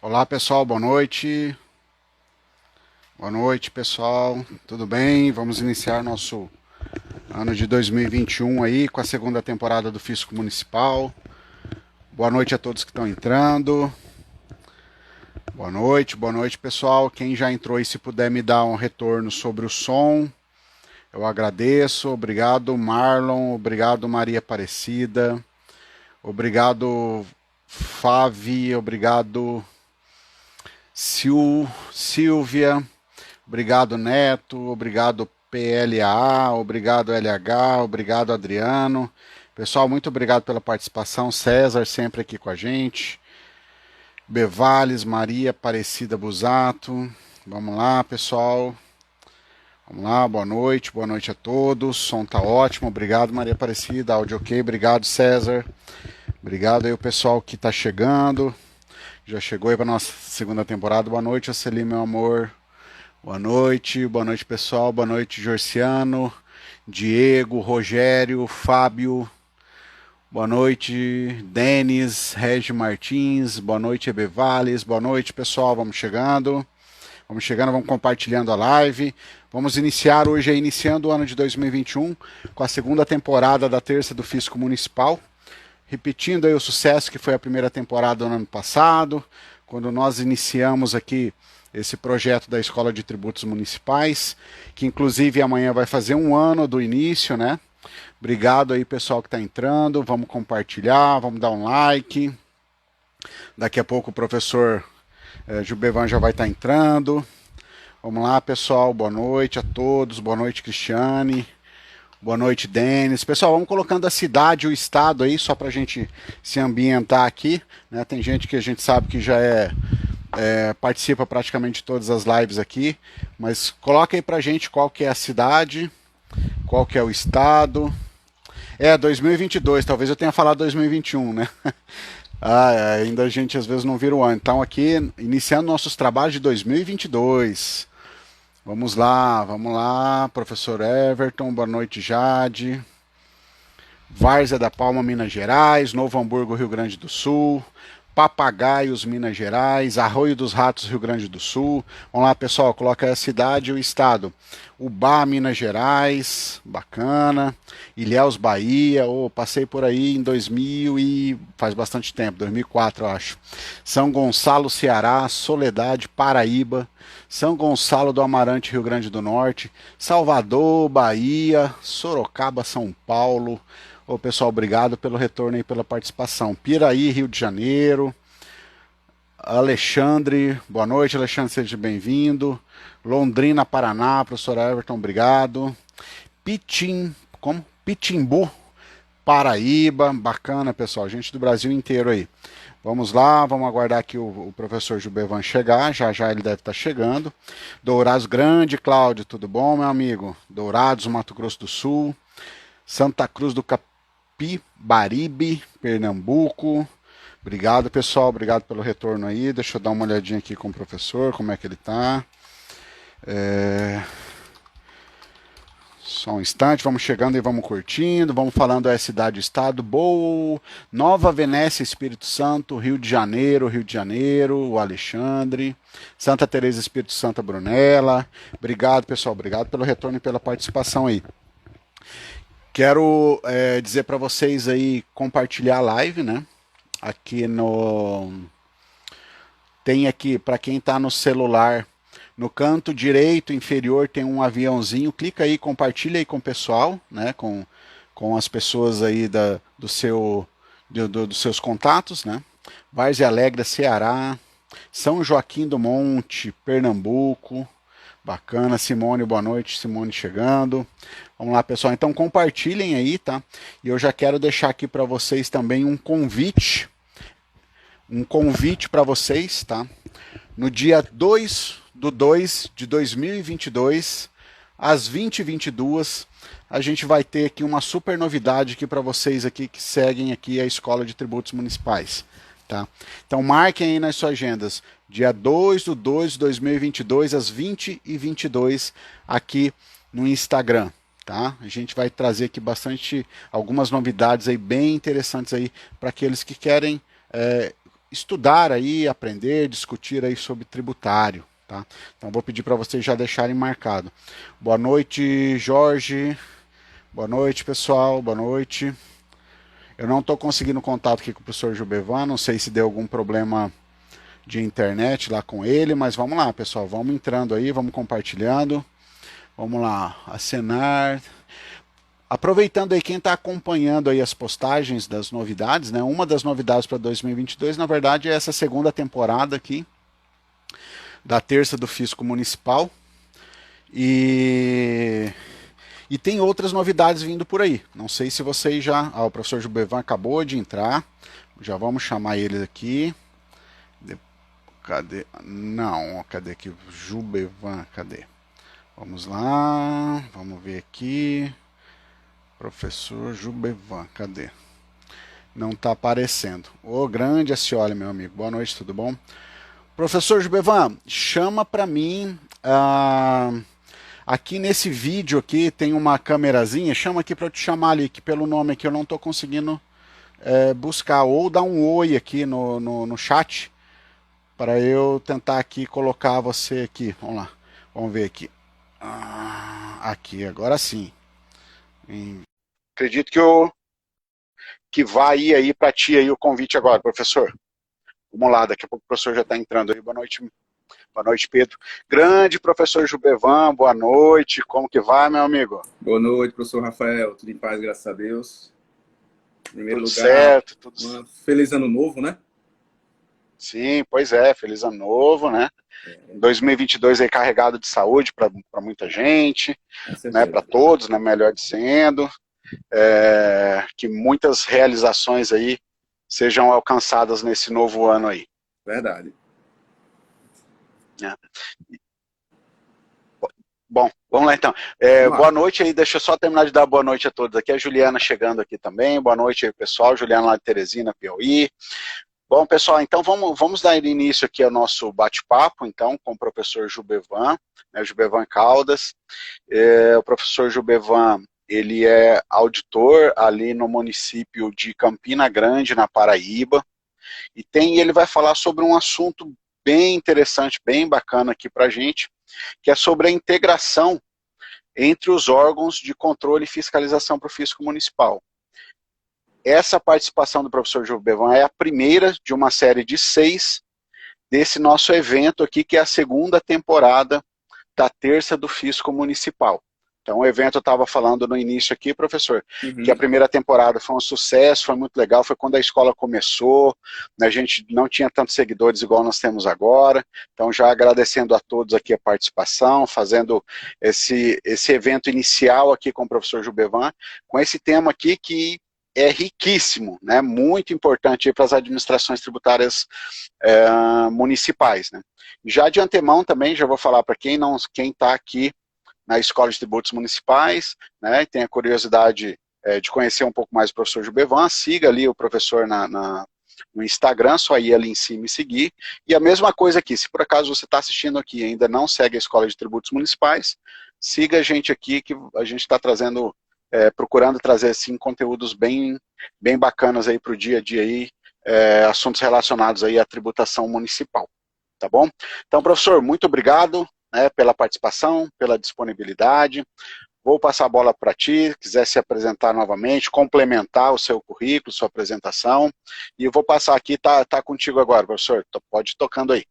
Olá pessoal, boa noite. Boa noite pessoal, tudo bem? Vamos iniciar nosso ano de 2021 aí com a segunda temporada do Fisco Municipal. Boa noite a todos que estão entrando. Boa noite pessoal. Quem já entrou aí, se puder me dar um retorno sobre o som, eu agradeço. Obrigado Marlon, obrigado Maria Aparecida, obrigado Favi, obrigado Silvia. Obrigado, Neto. Obrigado, PLA. Obrigado, LH. Obrigado, Adriano. Pessoal, muito obrigado pela participação. César sempre aqui com a gente. Bevales, Maria Aparecida Busato. Vamos lá, pessoal. Vamos lá, boa noite a todos. Som tá ótimo, obrigado Maria Aparecida, áudio ok, obrigado César. Obrigado aí o pessoal que tá chegando. Já chegou aí para nossa segunda temporada. Boa noite, Aceli, meu amor. Boa noite pessoal, boa noite Jorciano, Diego, Rogério, Fábio, boa noite Denis, Regi Martins, boa noite Ebevales, boa noite pessoal, vamos chegando, vamos compartilhando a live, vamos iniciar hoje, iniciando o ano de 2021 com a segunda temporada da Terça do Fisco Municipal, repetindo aí o sucesso que foi a primeira temporada do ano passado, quando nós iniciamos aqui esse projeto da Escola de Tributos Municipais, que inclusive amanhã vai fazer um ano do início, né? Obrigado aí pessoal que está entrando, vamos compartilhar, vamos dar um like. Daqui a pouco o professor Gilbevan já vai estar entrando. Vamos lá pessoal, boa noite a todos, boa noite Cristiane, boa noite Denis. Pessoal, vamos colocando a cidade e o estado aí, só para a gente se ambientar aqui, né? Tem gente que a gente sabe que já participa praticamente de todas as lives aqui, mas coloca aí pra gente qual que é a cidade, qual que é o estado. 2022, talvez eu tenha falado 2021, né? Ainda a gente às vezes não vira o ano. Então aqui, iniciando nossos trabalhos de 2022. Vamos lá, professor Everton, boa noite Jade. Várzea da Palma, Minas Gerais, Novo Hamburgo, Rio Grande do Sul, Papagaios, Minas Gerais, Arroio dos Ratos, Rio Grande do Sul. Vamos lá, pessoal, coloca a cidade e o estado. Ubá, Minas Gerais, bacana. Ilhéus, Bahia, passei por aí em 2000 e faz bastante tempo, 2004 eu acho. São Gonçalo, Ceará, Soledade, Paraíba, São Gonçalo do Amarante, Rio Grande do Norte, Salvador, Bahia, Sorocaba, São Paulo. Pessoal, obrigado pelo retorno e pela participação. Piraí, Rio de Janeiro. Alexandre, boa noite, Alexandre, seja bem-vindo. Londrina, Paraná, professor Everton, obrigado. Pitimbu, Paraíba, bacana, pessoal, gente do Brasil inteiro aí. Vamos lá, vamos aguardar aqui o professor Gilbevan chegar, já já ele deve estar chegando. Dourados Grande, Cláudio, tudo bom, meu amigo? Dourados, Mato Grosso do Sul. Santa Cruz do Capibaribe, Pernambuco. Obrigado, pessoal. Obrigado pelo retorno aí. Deixa eu dar uma olhadinha aqui com o professor, como é que ele está. Só um instante, vamos chegando e vamos curtindo, vamos falando a cidade e estado. Boa, Nova Venécia, Espírito Santo, Rio de Janeiro, o Alexandre, Santa Teresa, Espírito Santo, Brunella. Obrigado, pessoal. Obrigado pelo retorno e pela participação aí. Quero dizer para vocês aí compartilhar a live, né? Aqui tem aqui para quem está no celular, no canto direito inferior tem um aviãozinho. Clica aí, compartilha aí com o pessoal, né? Com as pessoas aí dos seus contatos, né? Várzea Alegre, Ceará, São Joaquim do Monte, Pernambuco. Bacana, Simone, boa noite, Simone chegando. Vamos lá, pessoal, então compartilhem aí, tá? E eu já quero deixar aqui para vocês também um convite para vocês, tá? No dia 2/2 de 2022, às 20h22, a gente vai ter aqui uma super novidade aqui para vocês aqui que seguem aqui a Escola de Tributos Municipais. Tá? Então marquem aí nas suas agendas, dia 2/2 de 2022, às 20h22, aqui no Instagram. Tá? A gente vai trazer aqui algumas novidades aí bem interessantes aí para aqueles que querem estudar aí, aprender, discutir aí sobre tributário, tá? Então vou pedir para vocês já deixarem marcado. Boa noite, Jorge. Boa noite, pessoal. Boa noite. Eu não estou conseguindo contato aqui com o professor Jubevan, não sei se deu algum problema de internet lá com ele, mas vamos lá, pessoal, vamos entrando aí, vamos compartilhando. Vamos lá, acenar. Aproveitando aí quem está acompanhando aí as postagens das novidades, né? Uma das novidades para 2022, na verdade, é essa segunda temporada aqui da terça do Fisco Municipal. E tem outras novidades vindo por aí. Não sei se vocês já... o professor Jubevan acabou de entrar. Já vamos chamar ele aqui. Cadê? Não, cadê aqui? Jubevan, cadê? Vamos lá, vamos ver aqui. Professor Jubevan, cadê? Não está aparecendo. Ô, grande Ascioli, meu amigo. Boa noite, tudo bom? Professor Jubevan, chama para mim... aqui nesse vídeo aqui tem uma câmerazinha. Chama aqui para eu te chamar ali, que pelo nome aqui eu não estou conseguindo buscar. Ou dar um oi aqui no chat, para eu tentar aqui colocar você aqui. Vamos lá, vamos ver aqui. Aqui, agora sim. Acredito que vai ir aí para ti aí o convite agora, professor. Vamos lá, daqui a pouco o professor já está entrando aí. Boa noite, Pedro. Grande professor Jubevan, boa noite. Como que vai, meu amigo? Boa noite, professor Rafael. Tudo em paz, graças a Deus. Em primeiro tudo lugar, certo, feliz ano novo, né? Sim, pois é, feliz ano novo, né? 2022 aí carregado de saúde para muita gente, né? Para todos, né? Melhor dizendo, que muitas realizações aí sejam alcançadas nesse novo ano aí. Verdade. Bom, vamos lá então. Boa noite aí, deixa eu só terminar de dar boa noite a todos aqui. A Juliana chegando aqui também. Boa noite aí, pessoal. Juliana lá de Teresina, Piauí. Bom, pessoal, então vamos dar início aqui ao nosso bate-papo, então, com o professor Jubevan, né, Jubevan Caldas. O professor Jubevan, ele é auditor ali no município de Campina Grande, na Paraíba, e ele vai falar sobre um assunto bem interessante, bem bacana aqui para a gente, que é sobre a integração entre os órgãos de controle e fiscalização para o fisco municipal. Essa participação do professor Jubevan é a primeira de uma série de 6 desse nosso evento aqui, que é a segunda temporada da terça do Fisco Municipal. Então, o evento eu estava falando no início aqui, professor, que a primeira temporada foi um sucesso, foi muito legal, foi quando a escola começou, né, a gente não tinha tantos seguidores igual nós temos agora, então já agradecendo a todos aqui a participação, fazendo esse evento inicial aqui com o professor Jubevan, com esse tema aqui que é riquíssimo, né, muito importante para as administrações tributárias municipais, né. Já de antemão também, já vou falar para quem está aqui na Escola de Tributos Municipais, né, e tem a curiosidade de conhecer um pouco mais o professor Jubevan, siga ali o professor no Instagram, só ir ali em cima e seguir. E a mesma coisa aqui, se por acaso você está assistindo aqui e ainda não segue a Escola de Tributos Municipais, siga a gente aqui, que a gente está trazendo, procurando trazer assim, conteúdos bem bacanas aí para o dia a dia, aí, assuntos relacionados aí à tributação municipal. Tá bom? Então, professor, muito obrigado, né, pela participação, pela disponibilidade. Vou passar a bola para ti, quiser se apresentar novamente, complementar o seu currículo, sua apresentação. E eu vou passar aqui, tá contigo agora, professor. Pode ir tocando aí.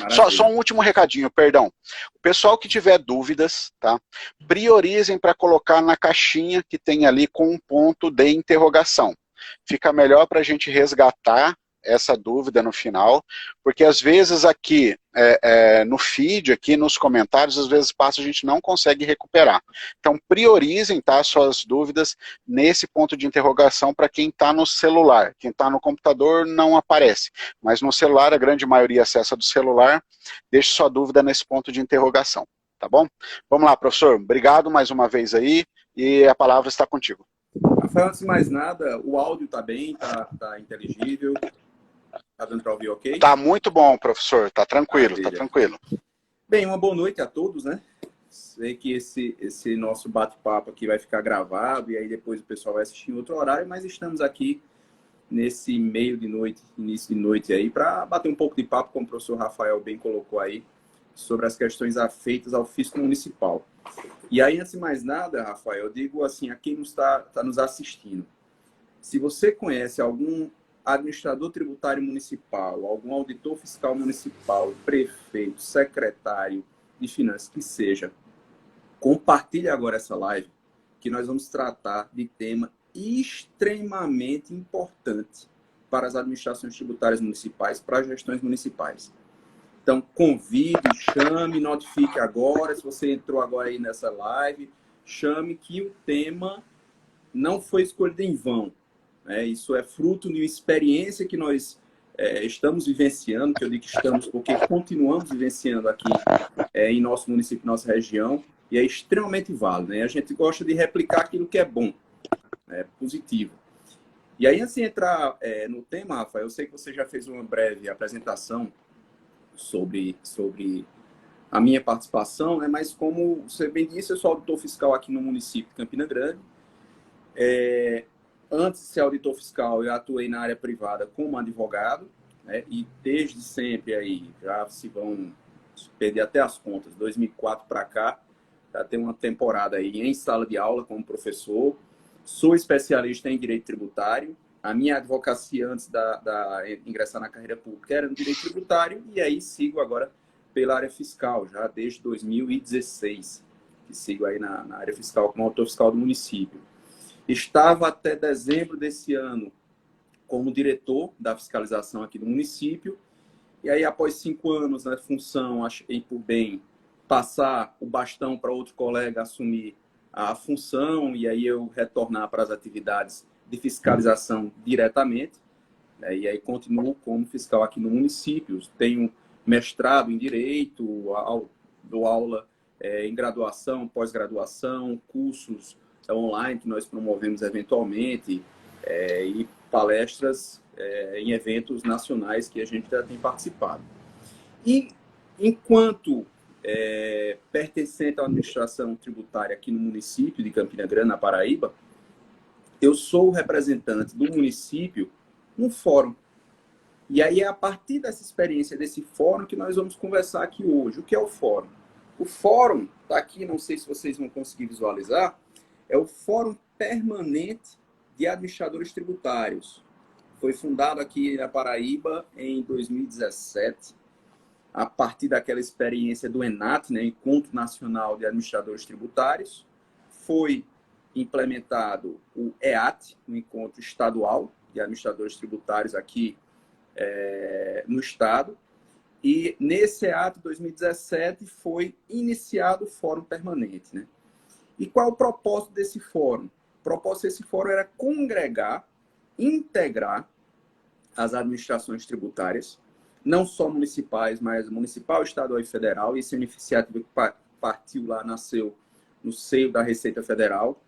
Só um último recadinho, perdão. O pessoal que tiver dúvidas, tá? Priorizem para colocar na caixinha que tem ali com um ponto de interrogação. Fica melhor para a gente resgatar essa dúvida no final, porque às vezes aqui no feed, aqui nos comentários, às vezes passa, a gente não consegue recuperar. Então priorizem, tá, suas dúvidas nesse ponto de interrogação para quem está no celular. Quem está no computador não aparece, mas no celular a grande maioria acessa do celular. Deixe sua dúvida nesse ponto de interrogação, tá bom? Vamos lá, professor, obrigado mais uma vez aí, e a palavra está contigo. Rafael, antes de mais nada, o áudio está bem, tá inteligível. Tá dando para ouvir ok? Tá muito bom, professor. Tá tranquilo, maravilha. Tá tranquilo. Bem, uma boa noite a todos, né? Sei que esse nosso bate-papo aqui vai ficar gravado e aí depois o pessoal vai assistir em outro horário, mas estamos aqui nesse meio de noite, início de noite aí, para bater um pouco de papo, como o professor Rafael bem colocou aí, sobre as questões afeitas ao fisco municipal. E aí, antes de mais nada, Rafael, eu digo assim, a quem está nos assistindo, se você conhece algum administrador tributário municipal, algum auditor fiscal municipal, prefeito, secretário de finanças, que seja, compartilhe agora essa live, que nós vamos tratar de tema extremamente importante para as administrações tributárias municipais, para as gestões municipais. Então, convide, chame, notifique agora, se você entrou agora aí nessa live, chame, que o tema não foi escolhido em vão. Isso é fruto de uma experiência que nós estamos vivenciando, que eu digo que estamos porque continuamos vivenciando aqui em nosso município, nossa região, e é extremamente válido. A gente gosta de replicar aquilo que é bom, positivo. E aí, antes de entrar no tema, Rafael, eu sei que você já fez uma breve apresentação sobre a minha participação, mas como você bem disse, eu sou auditor fiscal aqui no município de Campina Grande. Antes de ser auditor fiscal, eu atuei na área privada como advogado, e desde sempre aí, já se vão perder até as contas, 2004 para cá, já tem uma temporada aí em sala de aula como professor. Sou especialista em direito tributário. A minha advocacia antes de ingressar na carreira pública era no direito tributário, e aí sigo agora pela área fiscal, já desde 2016, que sigo aí na área fiscal como auditor fiscal do município. Estava até dezembro desse ano como diretor da fiscalização aqui do município, e aí após 5 anos na função, achei por bem passar o bastão para outro colega assumir a função, e aí eu retornar para as atividades de fiscalização diretamente, e aí continuo como fiscal aqui no município. Tenho mestrado em Direito, dou aula em graduação, pós-graduação, cursos online que nós promovemos eventualmente, e palestras em eventos nacionais que a gente já tem participado. E enquanto pertencente à administração tributária aqui no município de Campina Grande, na Paraíba, eu sou o representante do município num fórum. E aí é a partir dessa experiência desse fórum que nós vamos conversar aqui hoje. O que é o fórum? O fórum, está aqui, não sei se vocês vão conseguir visualizar, é o Fórum Permanente de Administradores Tributários. Foi fundado aqui na Paraíba em 2017, a partir daquela experiência do ENAT, Encontro Nacional de Administradores Tributários. Foi implementado o EAT, o Encontro Estadual de Administradores Tributários aqui no estado. E nesse EAT 2017 foi iniciado o Fórum Permanente. E qual é o propósito desse fórum? O propósito desse fórum era congregar, integrar as administrações tributárias, não só municipais, mas municipal, estadual e federal. Isso é uma iniciativa que partiu lá, nasceu no seio da Receita Federal,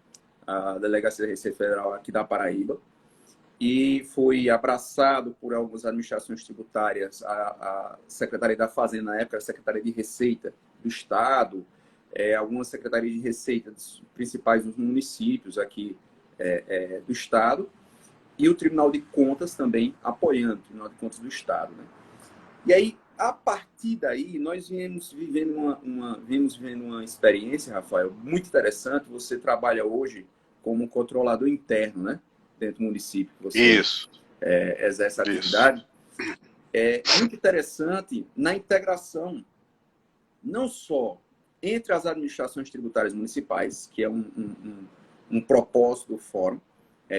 a Delegacia da Receita Federal aqui da Paraíba, e foi abraçado por algumas administrações tributárias, a Secretaria da Fazenda, na época, a Secretaria de Receita do Estado, algumas secretarias de Receita principais dos municípios aqui do Estado, e o Tribunal de Contas também apoiando o Tribunal de Contas do Estado. E aí, a partir daí, nós viemos vivendo uma experiência, Rafael, muito interessante. Você trabalha hoje como controlador interno, dentro do município que você exerce a atividade. É muito interessante na integração, não só entre as administrações tributárias municipais, que é um propósito do fórum,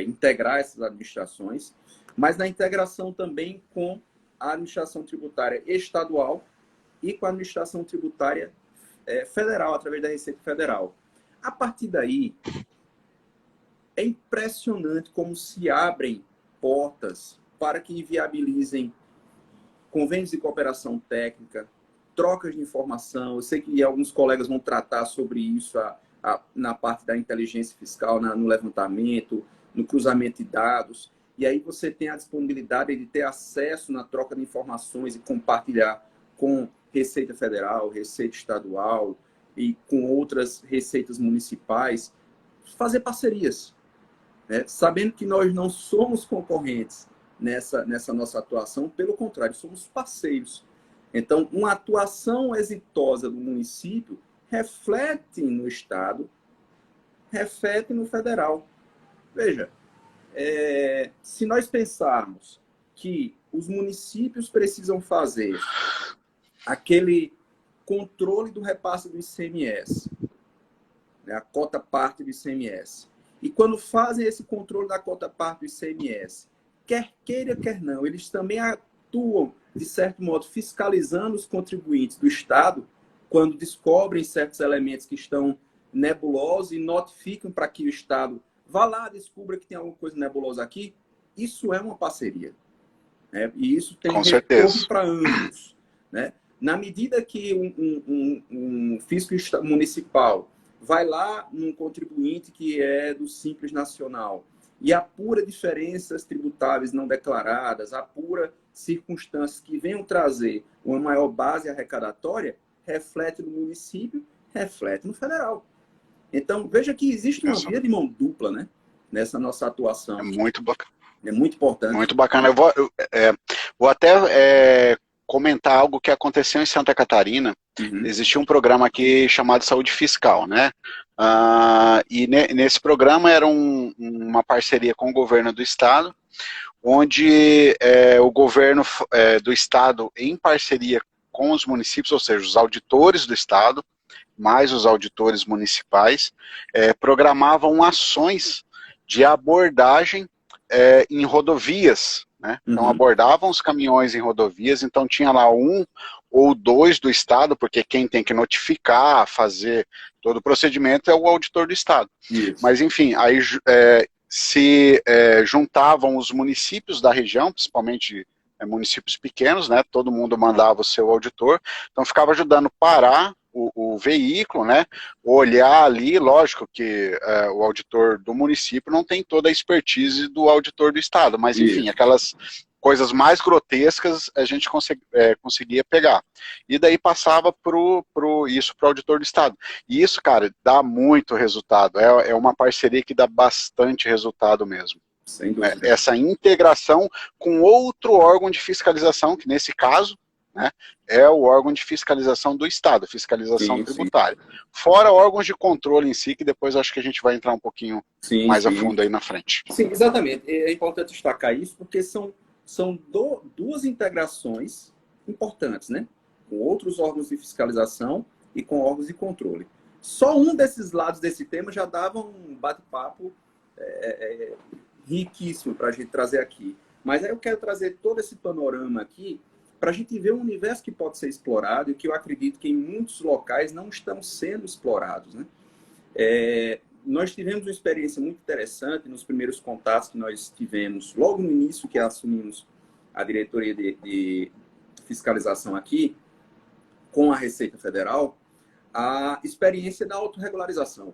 integrar essas administrações, mas na integração também com a administração tributária estadual e com a administração tributária federal, através da Receita Federal. A partir daí, é impressionante como se abrem portas para que viabilizem convênios de cooperação técnica, trocas de informação. Eu sei que alguns colegas vão tratar sobre isso na parte da inteligência fiscal, no levantamento, no cruzamento de dados. E aí você tem a disponibilidade de ter acesso na troca de informações e compartilhar com Receita Federal, Receita Estadual e com outras receitas municipais, fazer parcerias, sabendo que nós não somos concorrentes, nessa nossa atuação, pelo contrário, somos parceiros. Então, uma atuação exitosa do município reflete no Estado, reflete no federal. Veja, se nós pensarmos que os municípios precisam fazer aquele controle do repasse do ICMS, né, a cota parte do ICMS, e quando fazem esse controle da cota parte do ICMS, quer queira, quer não, eles também atuam, de certo modo, fiscalizando os contribuintes do Estado, quando descobrem certos elementos que estão nebulosos e notificam para que o Estado vá lá, descubra que tem alguma coisa nebulosa aqui. Isso é uma parceria. Né? E isso tem retorno para ambos. Né? Na medida que um fisco municipal vai lá num contribuinte que é do Simples Nacional e apura diferenças tributáveis não declaradas, apura circunstâncias que venham trazer uma maior base arrecadatória, reflete no município, reflete no federal. Então, veja que existe uma via de mão dupla, né, nessa nossa atuação. É muito bacana. É muito importante. Muito bacana. Eu vou até comentar algo que aconteceu em Santa Catarina. Existia um programa aqui chamado Saúde Fiscal, né? E nesse programa era uma parceria com o governo do estado, onde o governo do estado, em parceria com os municípios, ou seja, os auditores do estado, mais os auditores municipais, programavam ações de abordagem em rodovias, né? Então abordavam os caminhões em rodovias, então tinha lá um ou dois do estado, porque quem tem que notificar, fazer todo o procedimento é o auditor do estado. Isso. Mas enfim, aí se juntavam os municípios da região, principalmente municípios pequenos, né? Todo mundo mandava o seu auditor, então ficava ajudando parar o veículo, né? Olhar ali, lógico que o auditor do município não tem toda a expertise do auditor do estado, mas enfim, aquelas coisas mais grotescas a gente conseguia pegar. E daí passava isso para o auditor do estado. E isso, cara, dá muito resultado. É uma parceria que dá bastante resultado mesmo. Sem dúvida. Essa integração com outro órgão de fiscalização, que nesse caso, né, é o órgão de fiscalização do Estado, fiscalização tributária. Fora órgãos de controle em si, que depois acho que a gente vai entrar um pouquinho mais a fundo aí na frente. Sim, exatamente. É importante destacar isso, porque são duas integrações importantes, né? Com outros órgãos de fiscalização e com órgãos de controle. Só um desses lados desse tema já dava um bate-papo riquíssimo para a gente trazer aqui. Mas aí eu quero trazer todo esse panorama aqui para a gente ver um universo que pode ser explorado e que eu acredito que em muitos locais não estão sendo explorados. Né? Nós tivemos uma experiência muito interessante nos primeiros contatos que nós tivemos, logo no início que assumimos a diretoria de fiscalização aqui, com a Receita Federal, a experiência da autorregularização.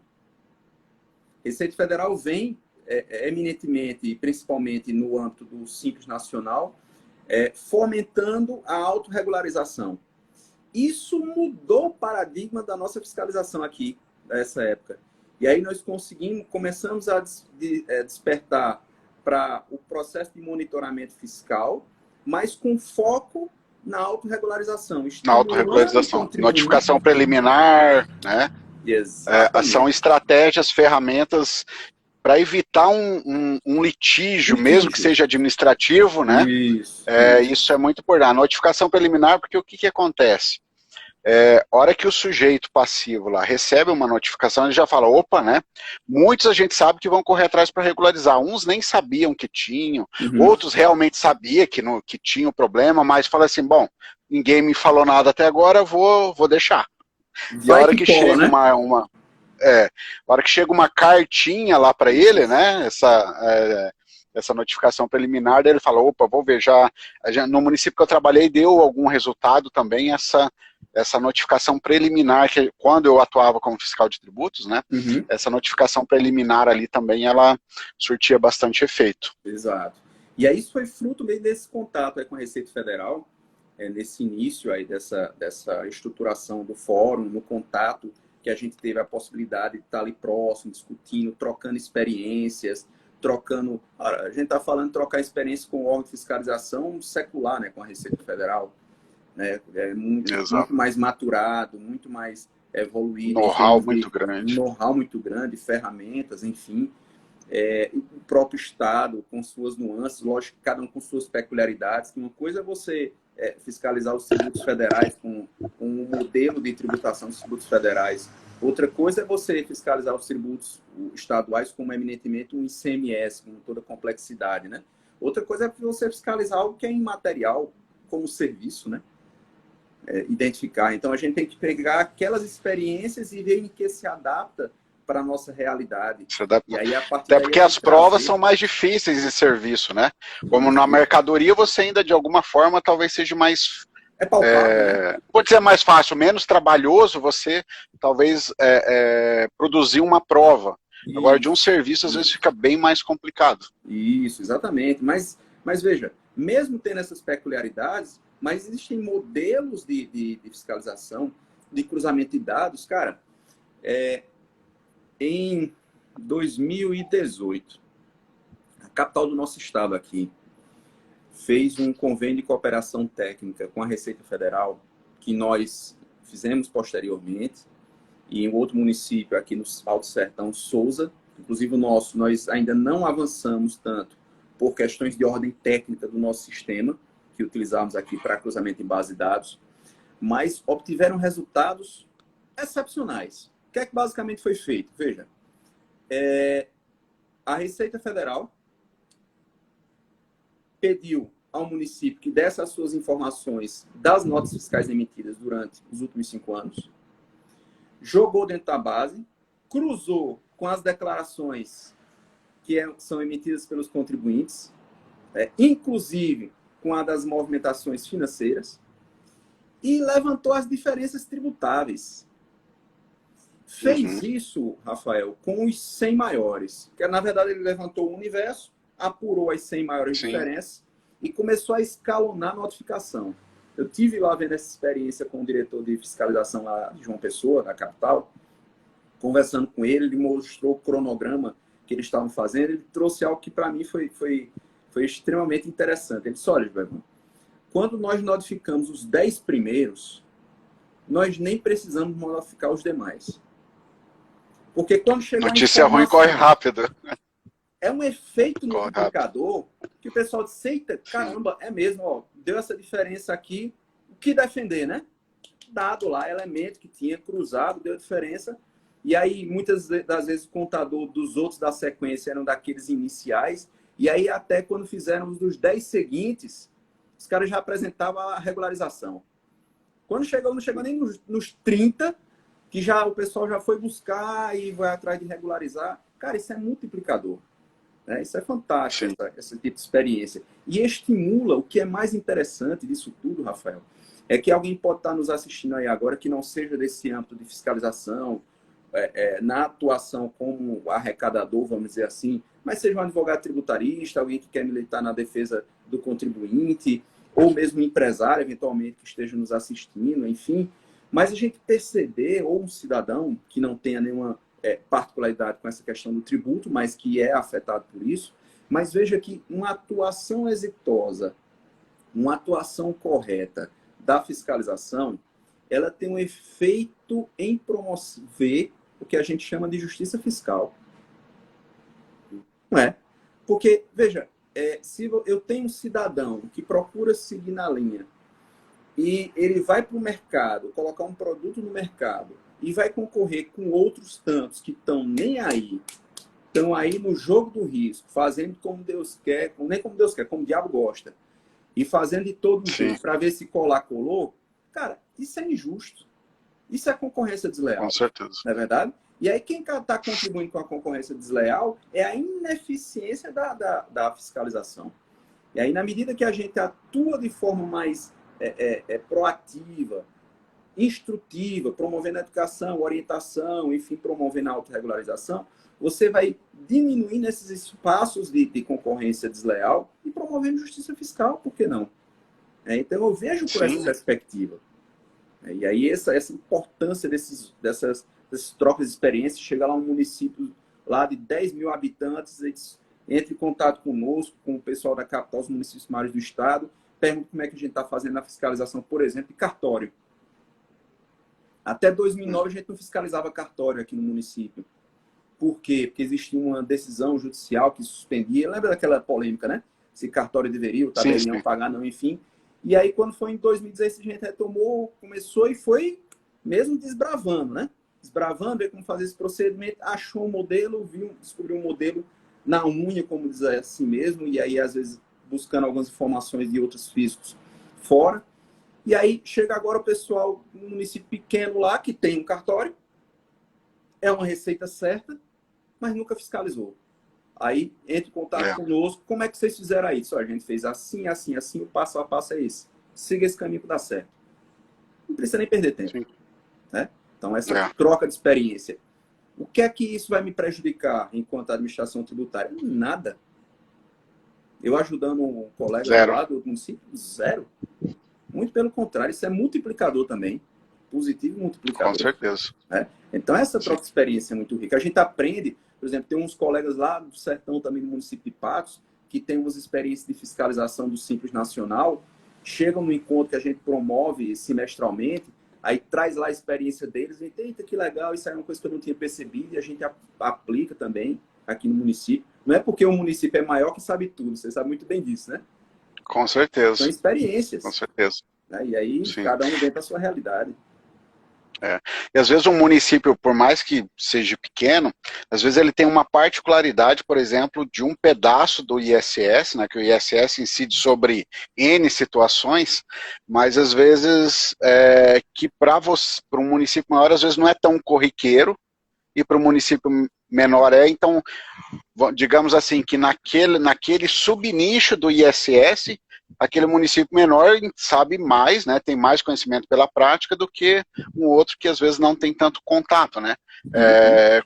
A Receita Federal vem eminentemente, principalmente no âmbito do Simples Nacional, fomentando a autorregularização. Isso mudou o paradigma da nossa fiscalização aqui, nessa época. E aí nós começamos a despertar para o processo de monitoramento fiscal, mas com foco na autorregularização. Na autorregularização. Notificação preliminar, né? São estratégias, ferramentas para evitar um litígio, mesmo que seja administrativo, né? Isso é muito importante. A notificação preliminar, porque o que acontece? Hora que o sujeito passivo lá recebe uma notificação, ele já fala, opa, né? Muitos a gente sabe que vão correr atrás para regularizar. Uns nem sabiam que tinham, outros realmente sabiam que tinha o problema, mas fala assim, bom, ninguém me falou nada até agora, vou deixar. E a hora que chega, né? A hora que chega uma cartinha lá para ele, né? Essa notificação preliminar, daí ele fala, opa, vou ver, já no município que eu trabalhei deu algum resultado também essa notificação preliminar, que quando eu atuava como fiscal de tributos, né? Essa notificação preliminar ali também, ela surtia bastante efeito. Exato. E aí isso foi fruto meio desse contato aí com a Receita Federal, nesse início aí dessa estruturação do fórum, no contato que a gente teve a possibilidade de estar ali próximo, discutindo, trocando experiências, trocando... Ora, a gente está falando de trocar experiência com o órgão de fiscalização secular, né, com a Receita Federal. Né, é muito mais maturado, muito mais evoluído. Know-how muito grande. Know-how muito grande, ferramentas, enfim. O próprio Estado, com suas nuances, lógico que cada um com suas peculiaridades. Uma coisa é você fiscalizar os tributos federais com um modelo de tributação dos tributos federais. Outra coisa é você fiscalizar os tributos estaduais como eminentemente um ICMS, com toda a complexidade, né? Outra coisa é você fiscalizar algo que é imaterial, como serviço, né? Identificar. Então, a gente tem que pegar aquelas experiências e ver em que se adapta para a nossa realidade. E aí, até porque as provas são mais difíceis de serviço, né? Como na mercadoria, você ainda, de alguma forma, talvez seja mais... palpável, né? Vou dizer mais fácil, menos trabalhoso você, talvez, produzir uma prova. Isso. Agora, de um serviço, às vezes, fica bem mais complicado. Isso, exatamente. Mas veja, mesmo tendo essas peculiaridades, mas existem modelos de fiscalização, de cruzamento de dados. Cara, em 2018, a capital do nosso estado aqui fez um convênio de cooperação técnica com a Receita Federal, que nós fizemos posteriormente, e em outro município aqui no Alto Sertão, Souza. Inclusive o nosso, nós ainda não avançamos tanto por questões de ordem técnica do nosso sistema, que utilizamos aqui para cruzamento em base de dados, mas obtiveram resultados excepcionais. O que é que basicamente foi feito? Veja, a Receita Federal pediu ao município que desse as suas informações das notas fiscais emitidas durante os últimos 5 anos, jogou dentro da base, cruzou com as declarações que são emitidas pelos contribuintes, inclusive com a das movimentações financeiras, e levantou as diferenças tributáveis. Fez isso, Rafael, com os 100 maiores. Que, na verdade, ele levantou o universo, apurou as 100 maiores diferenças e começou a escalonar a notificação. Eu tive lá vendo essa experiência com o diretor de fiscalização lá de João Pessoa, da capital, conversando com ele, ele mostrou o cronograma que eles estavam fazendo, ele trouxe algo que para mim foi extremamente interessante. Ele disse, olha, Gilberto, quando nós notificamos os 10 primeiros, nós nem precisamos notificar os demais. Porque quando chega notícia ruim corre rápido. É um efeito multiplicador que o pessoal diz, eita, caramba, é mesmo, ó, deu essa diferença aqui, o que defender, né? Dado lá, elemento que tinha cruzado, deu diferença. E aí, muitas das vezes, o contador dos outros da sequência eram daqueles iniciais. E aí, até quando fizeram os dos 10 seguintes, os caras já apresentavam a regularização. Quando chegou, não chegou nem nos 30, que já o pessoal já foi buscar e vai atrás de regularizar. Cara, isso é multiplicador. Né? Isso é fantástico, esse tipo de experiência. E estimula, o que é mais interessante disso tudo, Rafael, é que alguém pode estar nos assistindo aí agora que não seja desse âmbito de fiscalização, na atuação como arrecadador, vamos dizer assim, mas seja um advogado tributarista, alguém que quer militar na defesa do contribuinte, ou mesmo um empresário, eventualmente, que esteja nos assistindo, enfim. Mas a gente perceber, ou um cidadão que não tenha nenhuma particularidade com essa questão do tributo, mas que é afetado por isso, mas veja que uma atuação exitosa, uma atuação correta da fiscalização, ela tem um efeito em promover o que a gente chama de justiça fiscal. Não é? Porque, veja, se eu tenho um cidadão que procura seguir na linha e ele vai para o mercado, colocar um produto no mercado e vai concorrer com outros tantos que estão nem aí, estão aí no jogo do risco, fazendo como Deus quer, nem como Deus quer, como o diabo gosta, e fazendo de todo jeito para ver se colar, colou, cara, isso é injusto. Isso é concorrência desleal. Com certeza. Não é verdade? E aí quem está contribuindo com a concorrência desleal é a ineficiência da fiscalização. E aí, na medida que a gente atua de forma mais proativa, instrutiva, promovendo a educação, orientação, enfim, promovendo a autorregularização, você vai diminuindo esses espaços de concorrência desleal e promovendo justiça fiscal, por que não? Então, eu vejo por essa perspectiva. E aí, essa importância dessas trocas de experiências, chega lá um município lá de 10 mil habitantes, entre em contato conosco, com o pessoal da capital, os municípios maiores do estado, pergunta como é que a gente está fazendo a fiscalização, por exemplo, de cartório. Até 2009 a gente não fiscalizava cartório aqui no município. Por quê? Porque existia uma decisão judicial que suspendia. Lembra daquela polêmica, né? Se cartório deveria, o tabelião pagar, não, enfim. E aí, quando foi em 2016, a gente retomou, começou e foi mesmo desbravando, né? Desbravando, ver como fazer esse procedimento, achou um modelo, viu, descobriu um modelo na unha, como dizer assim mesmo, e aí, às vezes, buscando algumas informações de outros fiscos fora. E aí, chega agora o pessoal no município pequeno lá, que tem um cartório, é uma receita certa, mas nunca fiscalizou. Aí, entre em contato conosco, como é que vocês fizeram isso? A gente fez assim, assim, assim, o passo a passo é esse. Siga esse caminho para dar certo. Não precisa nem perder tempo. Né? Então, essa troca de experiência. O que é que isso vai me prejudicar enquanto administração tributária? Nada. Eu ajudando um colega lá do município, zero. Muito pelo contrário, isso é multiplicador também. Positivo e multiplicador. Com certeza. Né? Então, essa troca de experiência é muito rica. A gente aprende, por exemplo, tem uns colegas lá do Sertão, também do município de Patos, que tem umas experiências de fiscalização do Simples Nacional, chegam no encontro que a gente promove semestralmente, aí traz lá a experiência deles, e eita, que legal, isso aí é uma coisa que eu não tinha percebido, e a gente aplica também aqui no município. Não é porque o município é maior que sabe tudo, você sabe muito bem disso, né? Com certeza. São experiências. Com certeza. Né? E aí, cada um dentro da sua realidade. E às vezes um município, por mais que seja pequeno, às vezes ele tem uma particularidade, por exemplo, de um pedaço do ISS, né, que o ISS incide sobre N situações, mas às vezes que para um município maior, às vezes não é tão corriqueiro, e para o município menor então, digamos assim, que naquele subnicho do ISS, aquele município menor sabe mais, né, tem mais conhecimento pela prática do que um outro que às vezes não tem tanto contato, né,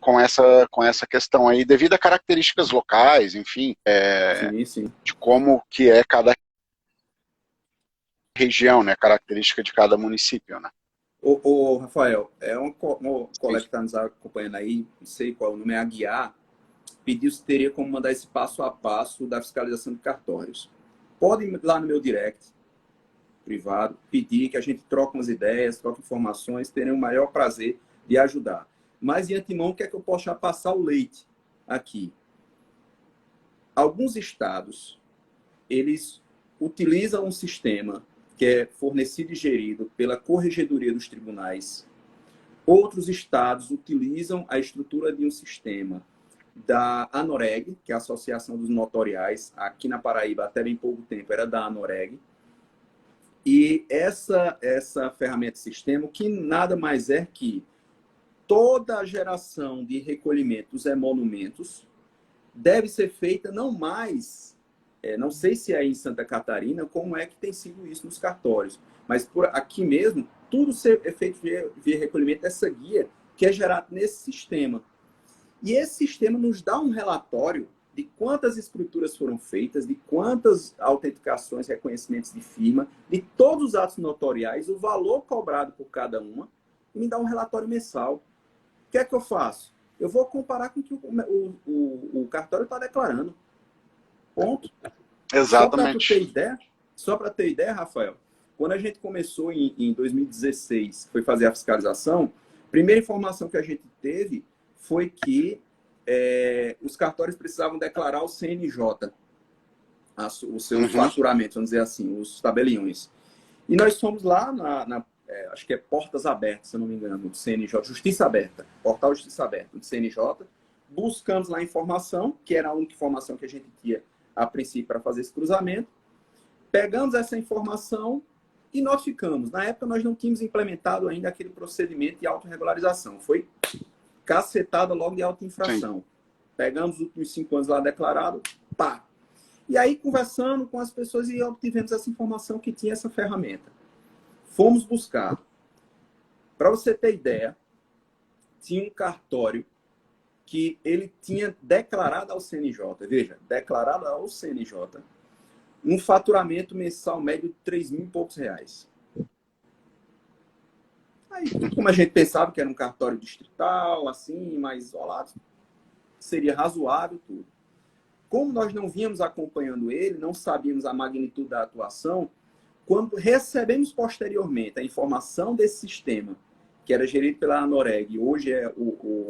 com essa questão aí, devido a características locais, enfim, de como que é cada região, né, característica de cada município, né. Ô, Rafael, um colega que está nos acompanhando aí, não sei qual o nome, é Aguiar, pediu se teria como mandar esse passo a passo da fiscalização de cartórios. Pode ir lá no meu direct privado, pedir que a gente troque umas ideias, troque informações, terei o maior prazer de ajudar. Mas, de antemão, o que é que eu posso já passar o leite aqui? Alguns estados, eles utilizam um sistema que é fornecido e gerido pela Corregedoria dos Tribunais. Outros estados utilizam a estrutura de um sistema da ANOREG, que é a Associação dos Notoriais, aqui na Paraíba, até bem pouco tempo, era da ANOREG. E essa ferramenta de sistema, que nada mais é que toda a geração de recolhimento dos emolumentos deve ser feita não mais, não sei se é em Santa Catarina, como é que tem sido isso nos cartórios, mas por aqui mesmo, tudo é feito via recolhimento dessa guia que é gerado nesse sistema. E esse sistema nos dá um relatório de quantas escrituras foram feitas, de quantas autenticações, reconhecimentos de firma, de todos os atos notoriais, o valor cobrado por cada uma, e me dá um relatório mensal. O que é que eu faço? Eu vou comparar com o que o cartório está declarando. Ponto. Exatamente. Só para ter ideia, Rafael, quando a gente começou em 2016, foi fazer a fiscalização, a primeira informação que a gente teve foi que os cartórios precisavam declarar o CNJ, o seu faturamento, vamos dizer assim, os tabeliões. E nós fomos lá acho que é Portas Abertas, se eu não me engano, do CNJ, Justiça Aberta, Portal Justiça Aberta, do CNJ, buscamos lá a informação, que era a única informação que a gente tinha a princípio para fazer esse cruzamento, pegamos essa informação e notificamos. Na época nós não tínhamos implementado ainda aquele procedimento de autorregularização, foi cacetada logo de auto-infração. Sim. Pegamos os últimos 5 anos lá declarado, pá. E aí, conversando com as pessoas, e obtivemos essa informação que tinha essa ferramenta. Fomos buscar. Para você ter ideia, tinha um cartório que ele tinha declarado ao CNJ, veja, declarado ao CNJ, um faturamento mensal médio de 3 mil e poucos reais. Aí, como a gente pensava que era um cartório distrital, assim, mais isolado, seria razoável tudo. como nós não vínhamos acompanhando ele, não sabíamos a magnitude da atuação, quando recebemos posteriormente a informação desse sistema, que era gerido pela Anoreg, e hoje é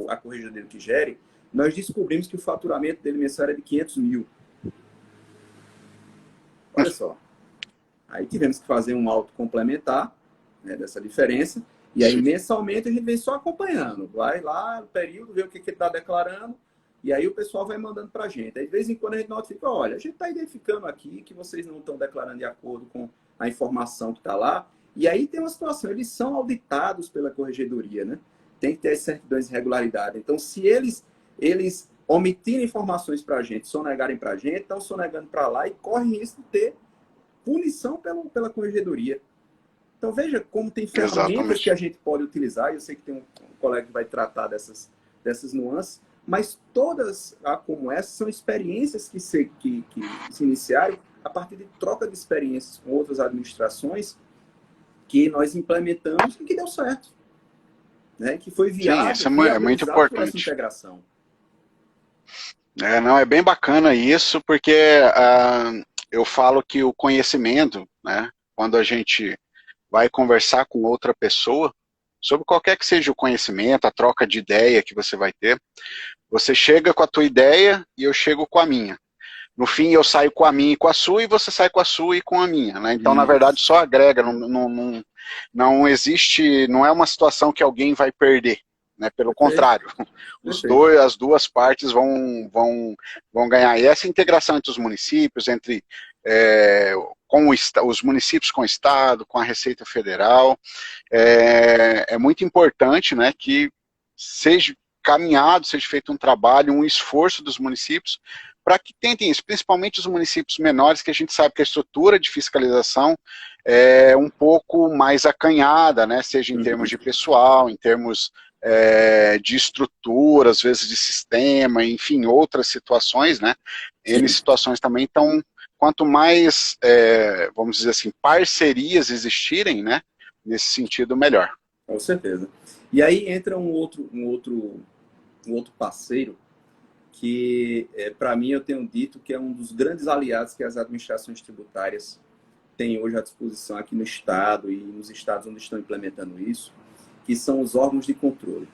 a corregedoria que gere, nós descobrimos que o faturamento dele mensal era de 500 mil. Olha só. Aí tivemos que fazer um auto complementar, né, dessa diferença, e aí mensalmente a gente vem só acompanhando. Vai lá no período, vê o que ele está declarando, e aí o pessoal vai mandando para a gente. Aí de vez em quando a gente notifica, olha, a gente está identificando aqui que vocês não estão declarando de acordo com a informação que está lá. E aí tem uma situação, eles são auditados pela corregedoria, né? Tem que ter as certidões de regularidade. Então, se eles omitirem informações para a gente, sonegarem para a gente, estão sonegando para lá e correm risco de ter punição pela corregedoria. Então, veja como tem ferramentas que a gente pode utilizar. Eu sei que tem um colega que vai tratar dessas nuances, mas todas, como essa, são experiências que se iniciaram a partir de troca de experiências com outras administrações que nós implementamos e que deu certo. Né? Que foi viável. Sim, isso é muito importante. Essa integração. Não, é bem bacana isso, porque eu falo que o conhecimento, né, quando a gente vai conversar com outra pessoa, sobre qualquer que seja o conhecimento, a troca de ideia que você vai ter, você chega com a tua ideia e eu chego com a minha. No fim, eu saio com a minha e com a sua, e você sai com a sua e com a minha. Né? Então, na verdade, só agrega, não existe, não é uma situação que alguém vai perder. Né? Pelo contrário, as duas partes vão ganhar. E essa integração entre os municípios, os municípios com o Estado, com a Receita Federal, é muito importante, né, que seja caminhado, seja feito um trabalho, um esforço dos municípios para que tentem isso, principalmente os municípios menores, que a gente sabe que a estrutura de fiscalização é um pouco mais acanhada, né, seja em termos de pessoal, em termos de estrutura, às vezes de sistema, enfim, outras situações, né, situações também. Então, quanto mais, vamos dizer assim, parcerias existirem, né, nesse sentido, melhor. Com certeza. E aí entra um outro parceiro que, para mim, eu tenho dito que é um dos grandes aliados que as administrações tributárias têm hoje à disposição aqui no Estado e nos estados onde estão implementando isso, que são os órgãos de controle.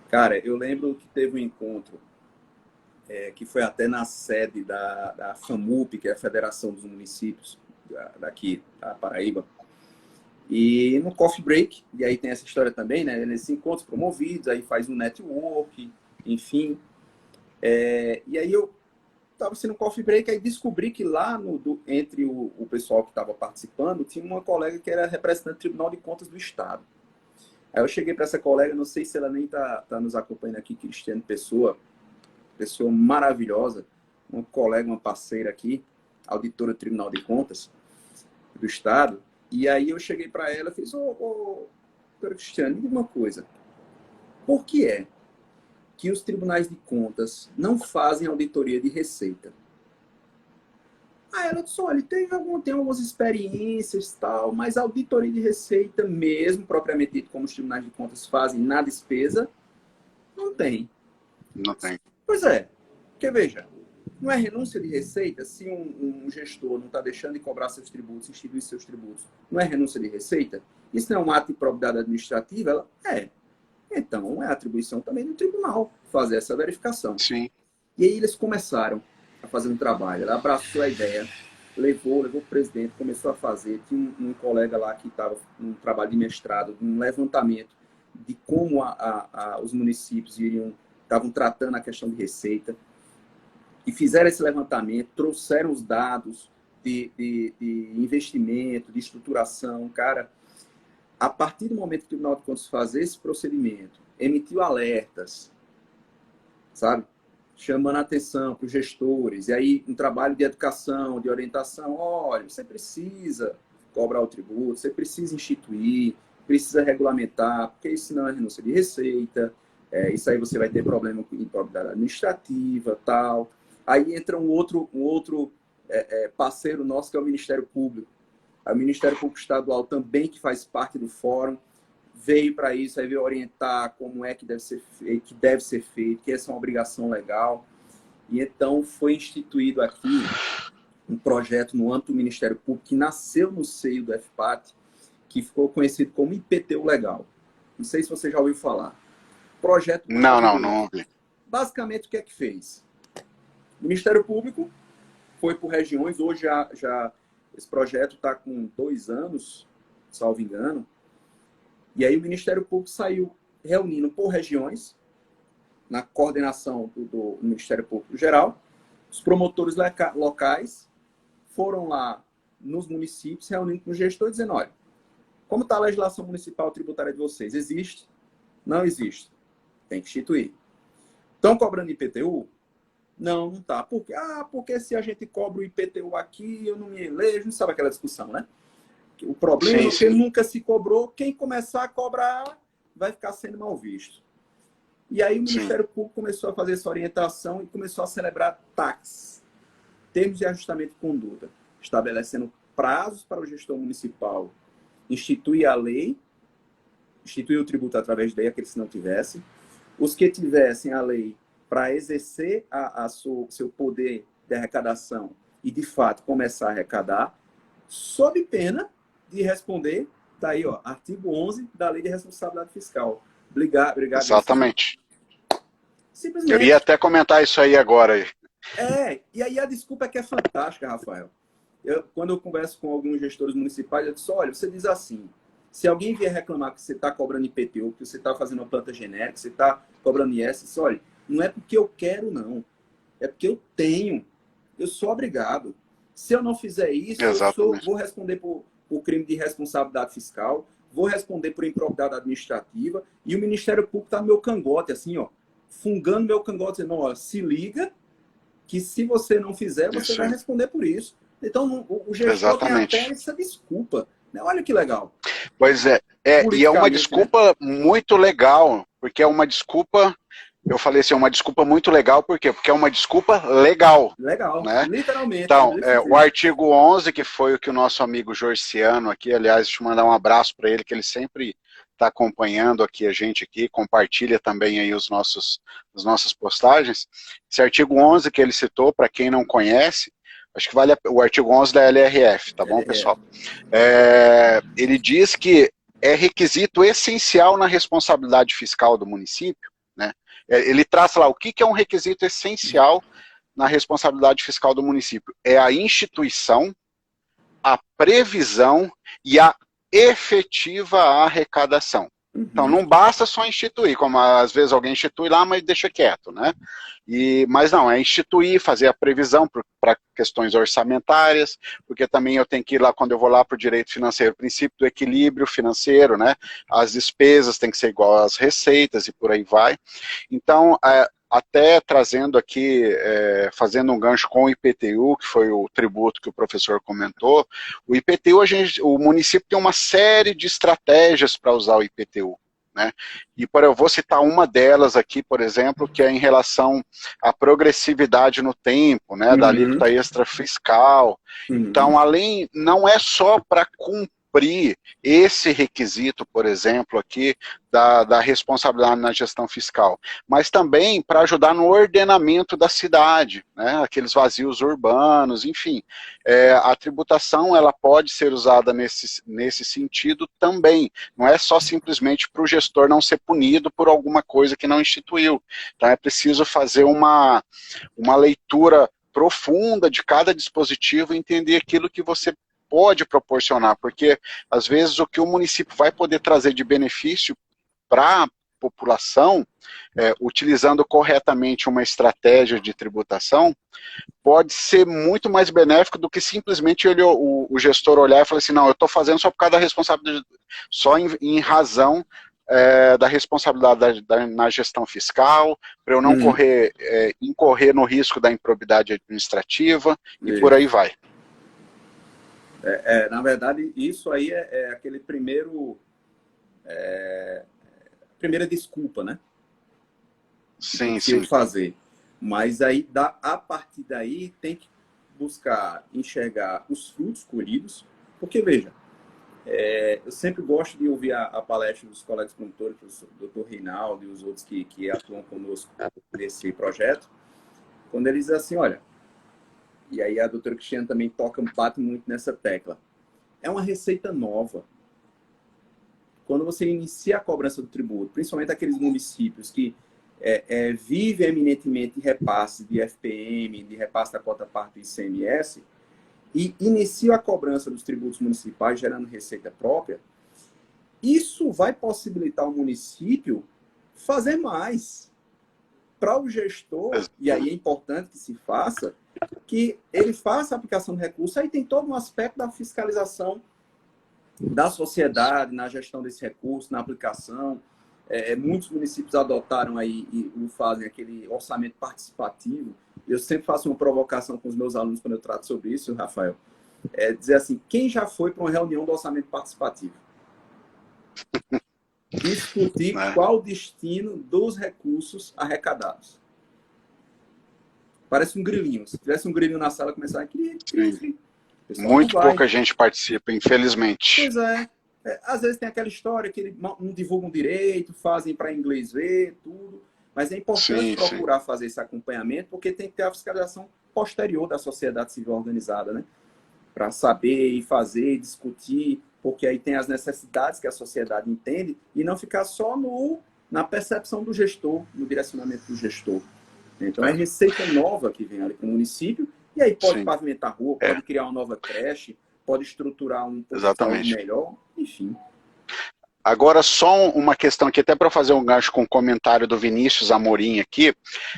Cara, eu lembro que teve um encontro que foi até na sede da FAMUP, que é a Federação dos Municípios daqui da Paraíba, e no coffee break, e aí tem essa história também, né, nesses encontros promovidos, aí faz um network, enfim. E aí eu estava sendo coffee break, aí descobri que lá entre o pessoal que estava participando, tinha uma colega que era representante do Tribunal de Contas do Estado. Aí eu cheguei para essa colega, não sei se ela nem tá nos acompanhando aqui, Cristiane Pessoa maravilhosa, uma colega, uma parceira aqui, auditora do Tribunal de Contas do Estado. E aí eu cheguei para ela e fiz, doutora Cristiane, me diga uma coisa, por que é que os tribunais de contas não fazem auditoria de receita? Aí ela disse, olha, tem algumas experiências e tal, mas a auditoria de receita mesmo, propriamente dito, como os tribunais de contas fazem na despesa, não tem. Não tem. Pois é, porque veja, não é renúncia de receita se um gestor não está deixando de cobrar seus tributos, instituir seus tributos, não é renúncia de receita? Isso não é um ato de probidade administrativa? Ela Então, é atribuição também do tribunal fazer essa verificação. Sim. E aí eles começaram a fazer um trabalho. Ela abraçou a ideia, levou o presidente, começou a fazer. Tinha um colega lá que estava num trabalho de mestrado, um levantamento de como os municípios estavam tratando a questão de receita. E fizeram esse levantamento, trouxeram os dados de investimento, de estruturação. Cara, a partir do momento que o Tribunal de Contas fazer esse procedimento, emitiu alertas, sabe? Chamando a atenção para os gestores, e aí um trabalho de educação, de orientação, olha, você precisa cobrar o tributo, você precisa instituir, precisa regulamentar, porque isso não é renúncia de receita, isso aí você vai ter problema com improbidade administrativa, tal. Aí entra um outro parceiro nosso, que é o Ministério Público. O Ministério Público Estadual também, que faz parte do fórum, veio para isso, aí veio orientar como é que deve ser feito, que essa é uma obrigação legal. E então foi instituído aqui um projeto no âmbito do Ministério Público que nasceu no seio do FPAT, que ficou conhecido como IPTU Legal. Não sei se você já ouviu falar. Projeto maravilhoso. Não ouvi. Basicamente, o que é que fez? O Ministério Público foi por regiões. Hoje já esse projeto está com 2 anos, salvo engano. E aí o Ministério Público saiu reunindo por regiões, na coordenação do Ministério Público Geral. Os promotores locais foram lá nos municípios, reunindo com o gestor, dizendo, olha, como está a legislação municipal tributária de vocês? Existe? Não existe. Tem que instituir. Estão cobrando IPTU? Não está. Por quê? Porque se a gente cobra o IPTU aqui, eu não me elejo. Não sabe aquela discussão, né? O problema é que nunca se cobrou. Quem começar a cobrar vai ficar sendo mal visto. E aí o Ministério Público começou a fazer essa orientação e começou a celebrar TACs, termos de ajustamento de conduta, estabelecendo prazos para o gestor municipal instituir a lei, instituir o tributo através da lei, aqueles que não tivessem, os que tivessem a lei para exercer seu poder de arrecadação e, de fato, começar a arrecadar, sob pena de responder, daí, ó, artigo 11 da Lei de Responsabilidade Fiscal. Obrigado. Exatamente. Simplesmente. Eu ia até comentar isso aí agora. E aí a desculpa é que é fantástica, Rafael. Quando eu converso com alguns gestores municipais, eu disse, olha, você diz assim, se alguém vier reclamar que você está cobrando IPTU, que você está fazendo uma planta genérica, que você está cobrando IS, diz, olha, não é porque eu quero, não. É porque eu tenho. Eu sou obrigado. Se eu não fizer isso, vou responder por crime de responsabilidade fiscal, vou responder por improbidade administrativa, e o Ministério Público está no meu cangote, assim, ó, fungando meu cangote, dizendo, ó, se liga, que se você não fizer, você vai responder por isso. Então, o gestor tem até essa desculpa. Né? Olha que legal. Pois é. E é uma desculpa, né, muito legal, porque é uma desculpa, eu falei assim, uma desculpa muito legal, por quê? Porque é uma desculpa legal. Legal, né? Literalmente. Então, o artigo 11, que foi o que o nosso amigo Jorciano aqui, aliás, deixa eu mandar um abraço para ele, que ele sempre está acompanhando aqui a gente aqui, compartilha também aí as nossas postagens. Esse artigo 11 que ele citou, para quem não conhece, acho que vale o artigo 11 da LRF, tá bom, pessoal? Ele diz que é requisito essencial na responsabilidade fiscal do município, né? Ele traça lá o que é um requisito essencial na responsabilidade fiscal do município. É a instituição, a previsão e a efetiva arrecadação. Então, não basta só instituir, como às vezes alguém institui lá, mas deixa quieto, né? Mas não, é instituir, fazer a previsão para questões orçamentárias, porque também eu tenho que ir lá, quando eu vou lá para o direito financeiro, o princípio do equilíbrio financeiro, né? As despesas têm que ser igual às receitas e por aí vai. Então, até trazendo aqui, fazendo um gancho com o IPTU, que foi o tributo que o professor comentou, o IPTU, o município tem uma série de estratégias para usar o IPTU. Né? E eu vou citar uma delas aqui, por exemplo, que é em relação à progressividade no tempo, né, da alíquota extra fiscal. Então, não é só para cumprir esse requisito, por exemplo, aqui, da responsabilidade na gestão fiscal, mas também para ajudar no ordenamento da cidade, né, aqueles vazios urbanos, enfim. A tributação, ela pode ser usada nesse sentido também, não é só simplesmente para o gestor não ser punido por alguma coisa que não instituiu. Então é preciso fazer uma leitura profunda de cada dispositivo e entender aquilo que você pode proporcionar, porque às vezes o que o município vai poder trazer de benefício para a população, utilizando corretamente uma estratégia de tributação, pode ser muito mais benéfico do que simplesmente o gestor olhar e falar assim, não, eu estou fazendo só por causa da responsabilidade, só em razão da responsabilidade na gestão fiscal, para eu não incorrer no risco da improbidade administrativa, e por aí vai. Na verdade, isso aí é aquele primeira desculpa, né? Sim, que fazer. Mas aí, a partir daí, tem que buscar enxergar os frutos colhidos, porque, veja, eu sempre gosto de ouvir a palestra dos colegas promotores, o Dr. Reinaldo e os outros que atuam conosco nesse projeto, quando ele diz assim, olha, e aí a doutora Cristiane também bate muito nessa tecla, é uma receita nova. Quando você inicia a cobrança do tributo, principalmente aqueles municípios que vivem eminentemente de repasse de FPM, de repasse da cota parte do ICMS, e inicia a cobrança dos tributos municipais gerando receita própria, isso vai possibilitar o município fazer mais para o gestor, e aí é importante que se faça, que ele faça a aplicação do recurso, aí tem todo um aspecto da fiscalização da sociedade, na gestão desse recurso, na aplicação. Muitos municípios adotaram aí e fazem aquele orçamento participativo. Eu sempre faço uma provocação com os meus alunos quando eu trato sobre isso, Rafael. Dizer assim, quem já foi para uma reunião do orçamento participativo? Discutir qual o destino dos recursos arrecadados. Parece um grilinho. Se tivesse um grilinho na sala, começar a criar. Muito pouca gente participa, infelizmente. Pois é. Às vezes tem aquela história que eles não divulgam direito, fazem para inglês ver, tudo. Mas é importante procurar fazer esse acompanhamento, porque tem que ter a fiscalização posterior da sociedade civil organizada, né? Para saber e fazer, discutir, porque aí tem as necessidades que a sociedade entende e não ficar só na percepção do gestor, no direcionamento do gestor. Então é receita nova que vem ali para o município, e aí pode pavimentar a rua, pode criar uma nova creche, pode estruturar um posto melhor, enfim. Agora, só uma questão aqui, até para fazer um gancho com o comentário do Vinícius Amorim aqui,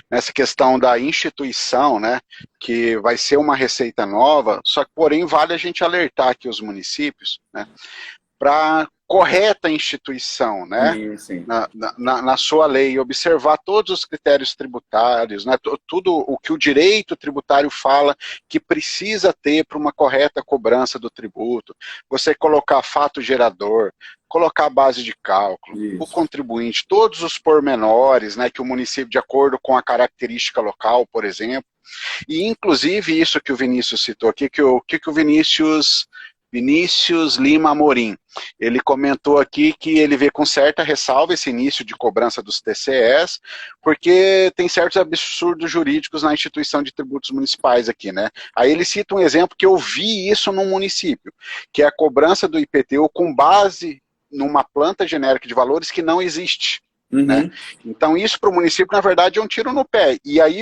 nessa questão da instituição, né, que vai ser uma receita nova, só que, porém, vale a gente alertar aqui os municípios, né, para correta instituição, né, na sua lei, observar todos os critérios tributários, né, tudo o que o direito tributário fala que precisa ter para uma correta cobrança do tributo, você colocar fato gerador, colocar a base de cálculo, o contribuinte, todos os pormenores, né, que o município, de acordo com a característica local, por exemplo, e inclusive isso que o Vinícius citou aqui, que o Vinícius Lima Amorim, ele comentou aqui que ele vê com certa ressalva esse início de cobrança dos TCEs, porque tem certos absurdos jurídicos na instituição de tributos municipais aqui, né? Aí ele cita um exemplo que eu vi isso num município, que é a cobrança do IPTU com base numa planta genérica de valores que não existe. Né? Então isso para o município, na verdade, é um tiro no pé. E aí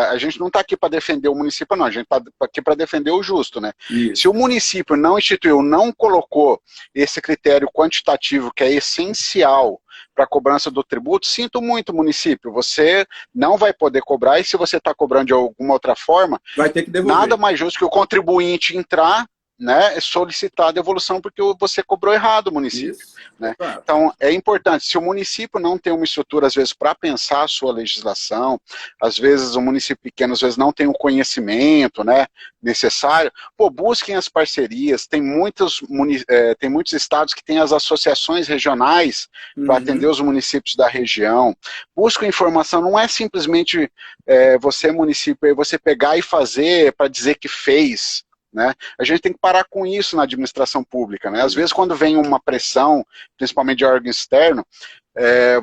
a gente não está aqui para defender o município, não, a gente está aqui para defender o justo. Né? Se o município não instituiu, não colocou esse critério quantitativo que é essencial para a cobrança do tributo, sinto muito, município, você não vai poder cobrar, e se você está cobrando de alguma outra forma, vai ter que devolver. Nada mais justo que o contribuinte entrar, né, solicitar a devolução porque você cobrou errado o município. Né? Então, é importante, se o município não tem uma estrutura, às vezes, para pensar a sua legislação, às vezes o município pequeno, às vezes, não tem o conhecimento, né, necessário, pô, busquem as parcerias, tem muitos estados que têm as associações regionais para atender os municípios da região, busquem informação, não é simplesmente você, município, você pegar e fazer para dizer que fez. Né? A gente tem que parar com isso na administração pública. Né? Às vezes, quando vem uma pressão, principalmente de órgão externo,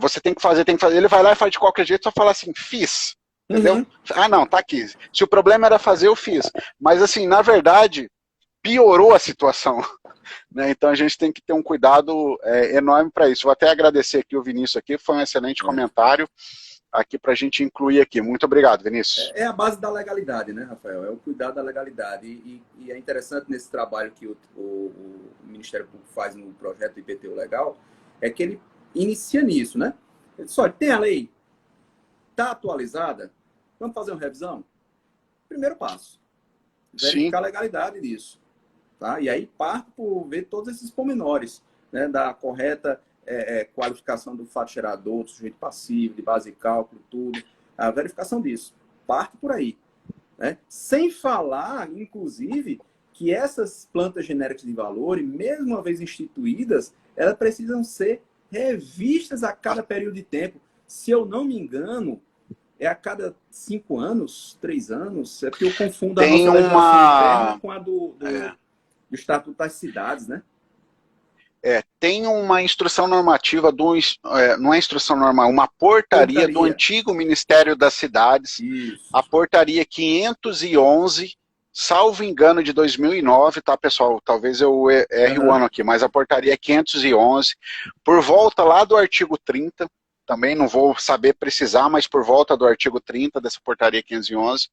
você tem que fazer, ele vai lá e faz de qualquer jeito, só fala assim, fiz. Entendeu? Ah, não, tá aqui. Se o problema era fazer, eu fiz. Mas, assim, na verdade, piorou a situação. Né? Então, a gente tem que ter um cuidado enorme para isso. Vou até agradecer aqui o Vinícius, aqui, foi um excelente comentário aqui para a gente incluir aqui. Muito obrigado, Vinícius. É a base da legalidade, né, Rafael? É o cuidado da legalidade. E é interessante nesse trabalho que o Ministério Público faz no projeto do IPTU Legal, é que ele inicia nisso, né? Ele diz, olha, tem a lei, está atualizada, vamos fazer uma revisão? Primeiro passo, verificar a legalidade disso. Tá? E aí parte por ver todos esses pormenores, né, da correta qualificação do fato gerador, do sujeito passivo, de base de cálculo, tudo. A verificação disso. Parte por aí. Né? Sem falar, inclusive, que essas plantas genéricas de valor, mesmo uma vez instituídas, elas precisam ser revistas a cada período de tempo. Se eu não me engano, é a cada 5 anos, 3 anos, é porque eu confundo a nossa legislação interna com a do Estatuto das Cidades, né? tem uma instrução normativa, não é instrução normal, uma portaria do antigo Ministério das Cidades, Isso. a portaria 511, salvo engano, de 2009, tá, pessoal? Talvez eu erre o ano aqui, mas a portaria é 511, por volta lá do artigo 30, também não vou saber precisar, mas por volta do artigo 30 dessa portaria 511,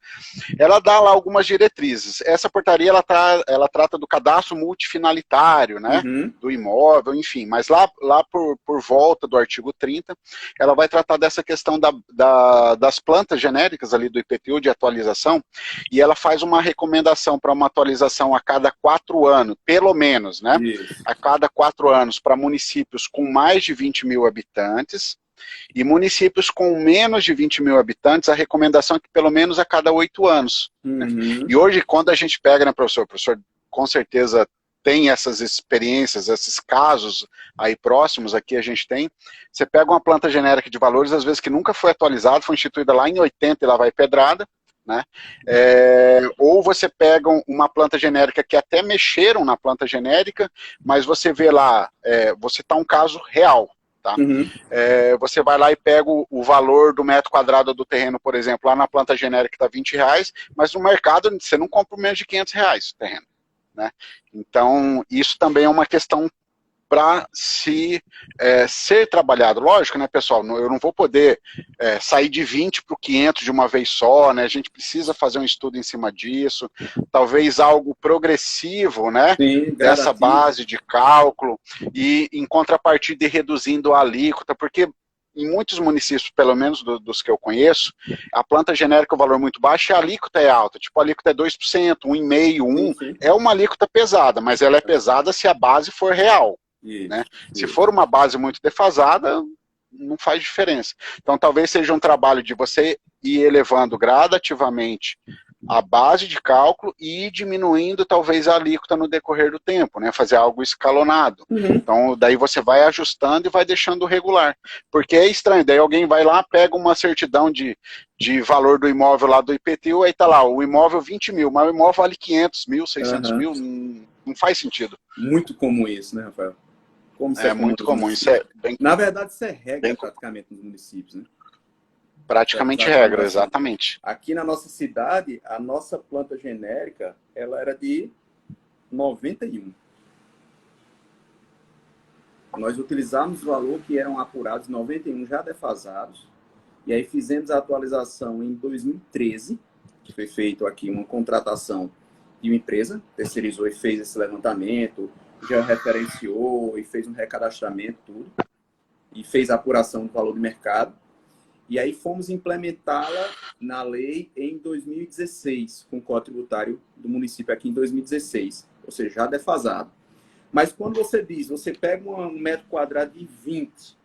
ela dá lá algumas diretrizes. Essa portaria, ela trata do cadastro multifinalitário, né, do imóvel, enfim, mas lá por volta do artigo 30, ela vai tratar dessa questão das plantas genéricas ali do IPTU de atualização, e ela faz uma recomendação para uma atualização a cada 4 anos, pelo menos, né, a cada 4 anos para municípios com mais de 20 mil habitantes, e municípios com menos de 20 mil habitantes, a recomendação é que pelo menos a cada 8 anos. Né? E hoje, quando a gente pega, né, professor? O professor com certeza tem essas experiências, esses casos aí próximos, aqui a gente tem. Você pega uma planta genérica de valores, às vezes que nunca foi atualizada, foi instituída lá em 80 e lá vai pedrada, né? Ou você pega uma planta genérica que até mexeram na planta genérica, mas você vê lá, vou citar um caso real. Tá? Você vai lá e pega o valor do metro quadrado do terreno, por exemplo, lá na planta genérica está R$20, mas no mercado você não compra menos de R$500 o terreno. Né? Então, isso também é uma questão para ser trabalhado. Lógico, né, pessoal, eu não vou poder sair de 20 para o 500 de uma vez só, né? A gente precisa fazer um estudo em cima disso, talvez algo progressivo, né? Sim, dessa base de cálculo, e em contrapartida ir reduzindo a alíquota, porque em muitos municípios, pelo menos dos que eu conheço, a planta genérica é um valor muito baixo e a alíquota é alta. Tipo, a alíquota é 2%, 1,5%, 1%. É uma alíquota pesada, mas ela é pesada se a base for real. Né? Se for uma base muito defasada, não faz diferença. Então, talvez seja um trabalho de você ir elevando gradativamente a base de cálculo e ir diminuindo, talvez, a alíquota no decorrer do tempo, né? Fazer algo escalonado. Então, daí você vai ajustando e vai deixando regular. Porque é estranho, daí alguém vai lá, pega uma certidão de valor do imóvel lá do IPTU, aí tá lá, o imóvel 20 mil, mas o imóvel vale 500 mil, 600 mil, não faz sentido. Muito comum isso, né, Rafael? Como isso é muito comum. Isso é bem... Na verdade, isso é regra praticamente nos municípios, né? Praticamente regra, exatamente. Aqui na nossa cidade, a nossa planta genérica, ela era de 91. Nós utilizamos o valor que eram apurados 91 já defasados, e aí fizemos a atualização em 2013, que foi feito aqui uma contratação de uma empresa, terceirizou e fez esse levantamento, já referenciou e fez um recadastramento, tudo, e fez a apuração do valor de mercado. E aí fomos implementá-la na lei em 2016, com o Código Tributário do município aqui em 2016, ou seja, já defasado. Mas quando você diz, você pega um metro quadrado de 20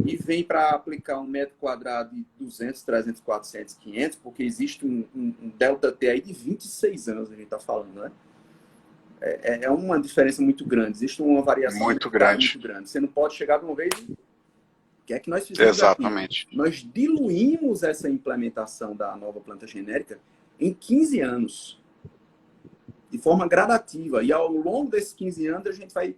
e vem para aplicar um metro quadrado de 200, 300, 400, 500, porque existe um delta T aí de 26 anos, a gente está falando, né? É uma diferença muito grande, existe uma variação muito grande. Você não pode chegar de uma vez e... O que é que nós fizemos? Exatamente. Aqui? Nós diluímos essa implementação da nova planta genérica em 15 anos, de forma gradativa. E ao longo desses 15 anos, a gente vai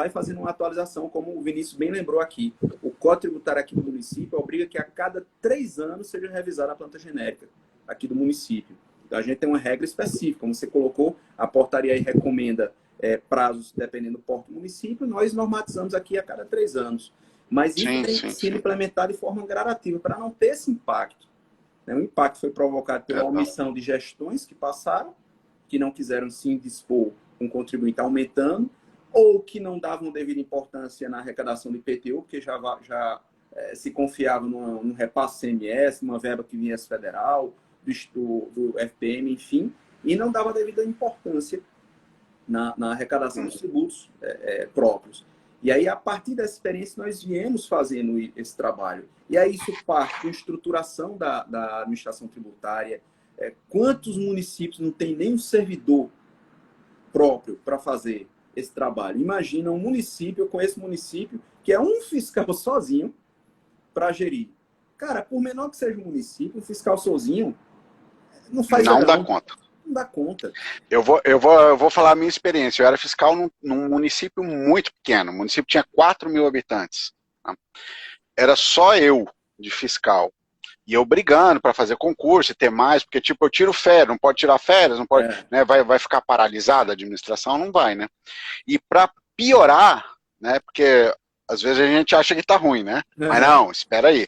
fazendo uma atualização, como o Vinícius bem lembrou aqui. O Código Tributário aqui do município obriga que a cada 3 anos seja revisada a planta genérica aqui do município. Então, a gente tem uma regra específica. Como você colocou, a portaria aí recomenda prazos dependendo do porte do município. Nós normatizamos aqui a cada 3 anos. Mas isso tem que ser implementado de forma gradativa, para não ter esse impacto. O impacto foi provocado pela omissão de gestões que passaram, que não quiseram se indispor com o contribuinte aumentando, ou que não davam devida importância na arrecadação do IPTU, porque já se confiava num repasse CMS, uma verba que vinha federal, do FPM, enfim, e não dava devida importância na arrecadação dos tributos próprios. E aí, a partir dessa experiência, nós viemos fazendo esse trabalho. E aí, isso parte com estruturação da administração tributária. Quantos municípios não tem nem um servidor próprio para fazer esse trabalho? Imagina um município, eu conheço um município, que é um fiscal sozinho para gerir. Cara, por menor que seja o município, um fiscal sozinho não faz não dá conta. não dá conta. Eu vou falar a minha experiência. Eu era fiscal num município muito pequeno. O município tinha 4.000 habitantes. Tá? Era só eu de fiscal. E eu brigando para fazer concurso e ter mais, porque tipo, eu tiro férias, não pode tirar férias, não pode, né, vai ficar paralisada a administração, não vai, né? E para piorar, né, porque às vezes a gente acha que tá ruim, né? Mas não, espera aí.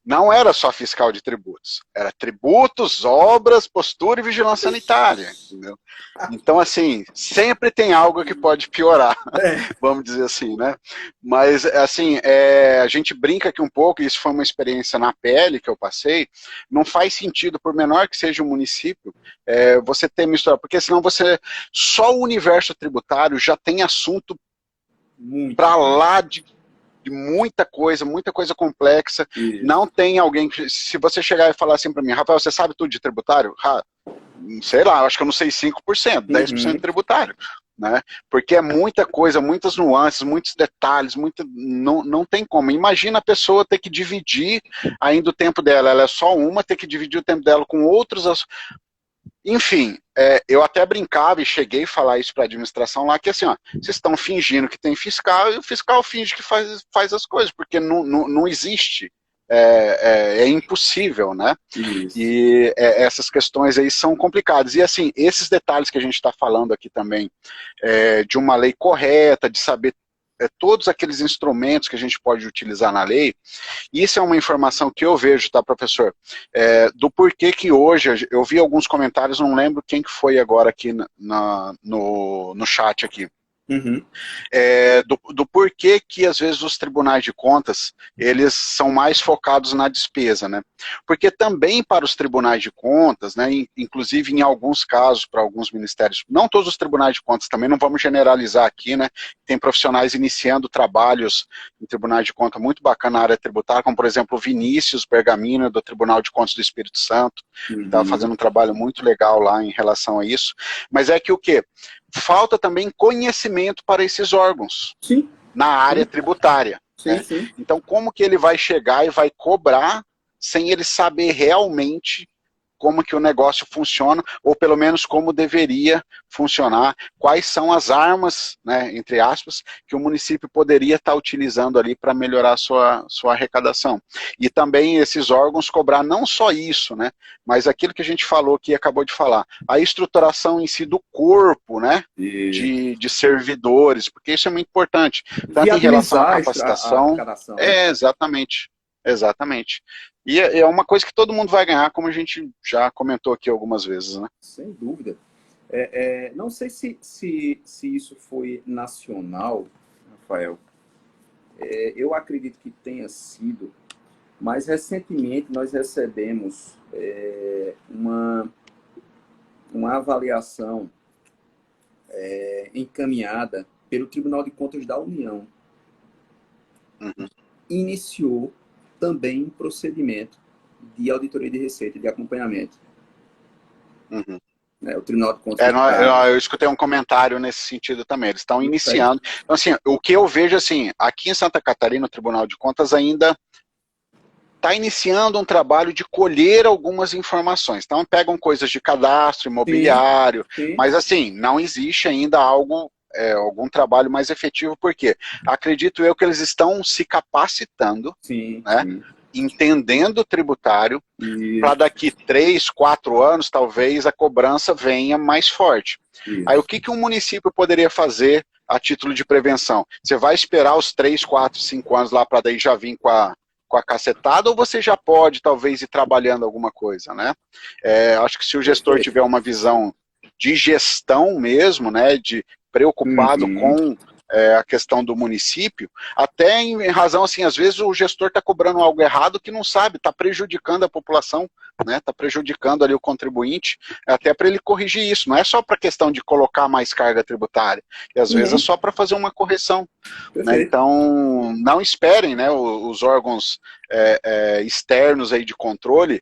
Não era só fiscal de tributos, era tributos, obras, postura e vigilância sanitária, entendeu? Então, assim, sempre tem algo que pode piorar, vamos dizer assim, né? Mas, assim, a gente brinca aqui um pouco, isso foi uma experiência na pele que eu passei, não faz sentido, por menor que seja o município, você ter misturado, porque senão só o universo tributário já tem assunto para lá de muita coisa complexa. Isso. Não tem alguém que, se você chegar e falar assim para mim, Rafael, você sabe tudo de tributário? Sei lá, acho que eu não sei 5%, 10% de tributário, né? Porque é muita coisa, muitas nuances, muitos detalhes, não tem como. Imagina a pessoa ter que dividir ainda o tempo dela, ela é só uma, ter que dividir o tempo dela com outros. Enfim, eu até brincava e cheguei a falar isso para a administração lá, que assim, ó, vocês estão fingindo que tem fiscal e o fiscal finge que faz as coisas, porque não existe, é impossível, né? Isso. E essas questões aí são complicadas. E assim, esses detalhes que a gente está falando aqui também, de uma lei correta, de saber todos aqueles instrumentos que a gente pode utilizar na lei, isso é uma informação que eu vejo, tá, professor? Do porquê que hoje, eu vi alguns comentários, não lembro quem que foi agora aqui no chat aqui, do porquê que às vezes os tribunais de contas, eles são mais focados na despesa, né? Porque também para os tribunais de contas, né, inclusive em alguns casos para alguns ministérios, não todos os tribunais de contas, também não vamos generalizar aqui, né? Tem profissionais iniciando trabalhos em tribunais de contas muito bacana na área tributária, como por exemplo o Vinícius Bergamino do Tribunal de Contas do Espírito Santo, que estava fazendo um trabalho muito legal lá em relação a isso. Mas é que o quê? Falta também conhecimento para esses órgãos. Sim. Na área tributária. Sim, né? Sim. Então, como que ele vai chegar e vai cobrar sem ele saber realmente como que o negócio funciona, ou pelo menos como deveria funcionar, quais são as armas, né, entre aspas, que o município poderia estar utilizando ali para melhorar a sua arrecadação. E também esses órgãos cobrar não só isso, né, mas aquilo que a gente falou, que acabou de falar, a estruturação em si do corpo, né, de servidores, porque isso é muito importante, tanto em relação à capacitação, exatamente. Exatamente. E é uma coisa que todo mundo vai ganhar, como a gente já comentou aqui algumas vezes, né? Sem dúvida. Não sei se isso foi nacional, Rafael. Eu acredito que tenha sido, mas recentemente nós recebemos uma avaliação encaminhada pelo Tribunal de Contas da União. Iniciou também um procedimento de auditoria de receita, de acompanhamento. O Tribunal de Contas. Eu escutei um comentário nesse sentido também. Eles estão iniciando. Então, assim, o que eu vejo, assim, aqui em Santa Catarina, o Tribunal de Contas ainda está iniciando um trabalho de colher algumas informações. Então, pegam coisas de cadastro imobiliário, sim. Mas, assim, não existe ainda algum trabalho mais efetivo, porque acredito eu que eles estão se capacitando, sim, né? Sim. Entendendo o tributário, para daqui 3, 4 anos, talvez, a cobrança venha mais forte. Isso. Aí o que um município poderia fazer a título de prevenção? Você vai esperar os 3, 4, 5 anos lá para daí já vir com a cacetada, ou você já pode, talvez, ir trabalhando alguma coisa, né? Acho que se o gestor tiver uma visão de gestão mesmo, né, de preocupado com a questão do município, até em razão, assim, às vezes o gestor está cobrando algo errado que não sabe, está prejudicando a população, né, está prejudicando ali o contribuinte, até para ele corrigir isso, não é só para questão de colocar mais carga tributária, e às vezes é só para fazer uma correção, né? Então, não esperem, né, os órgãos externos aí de controle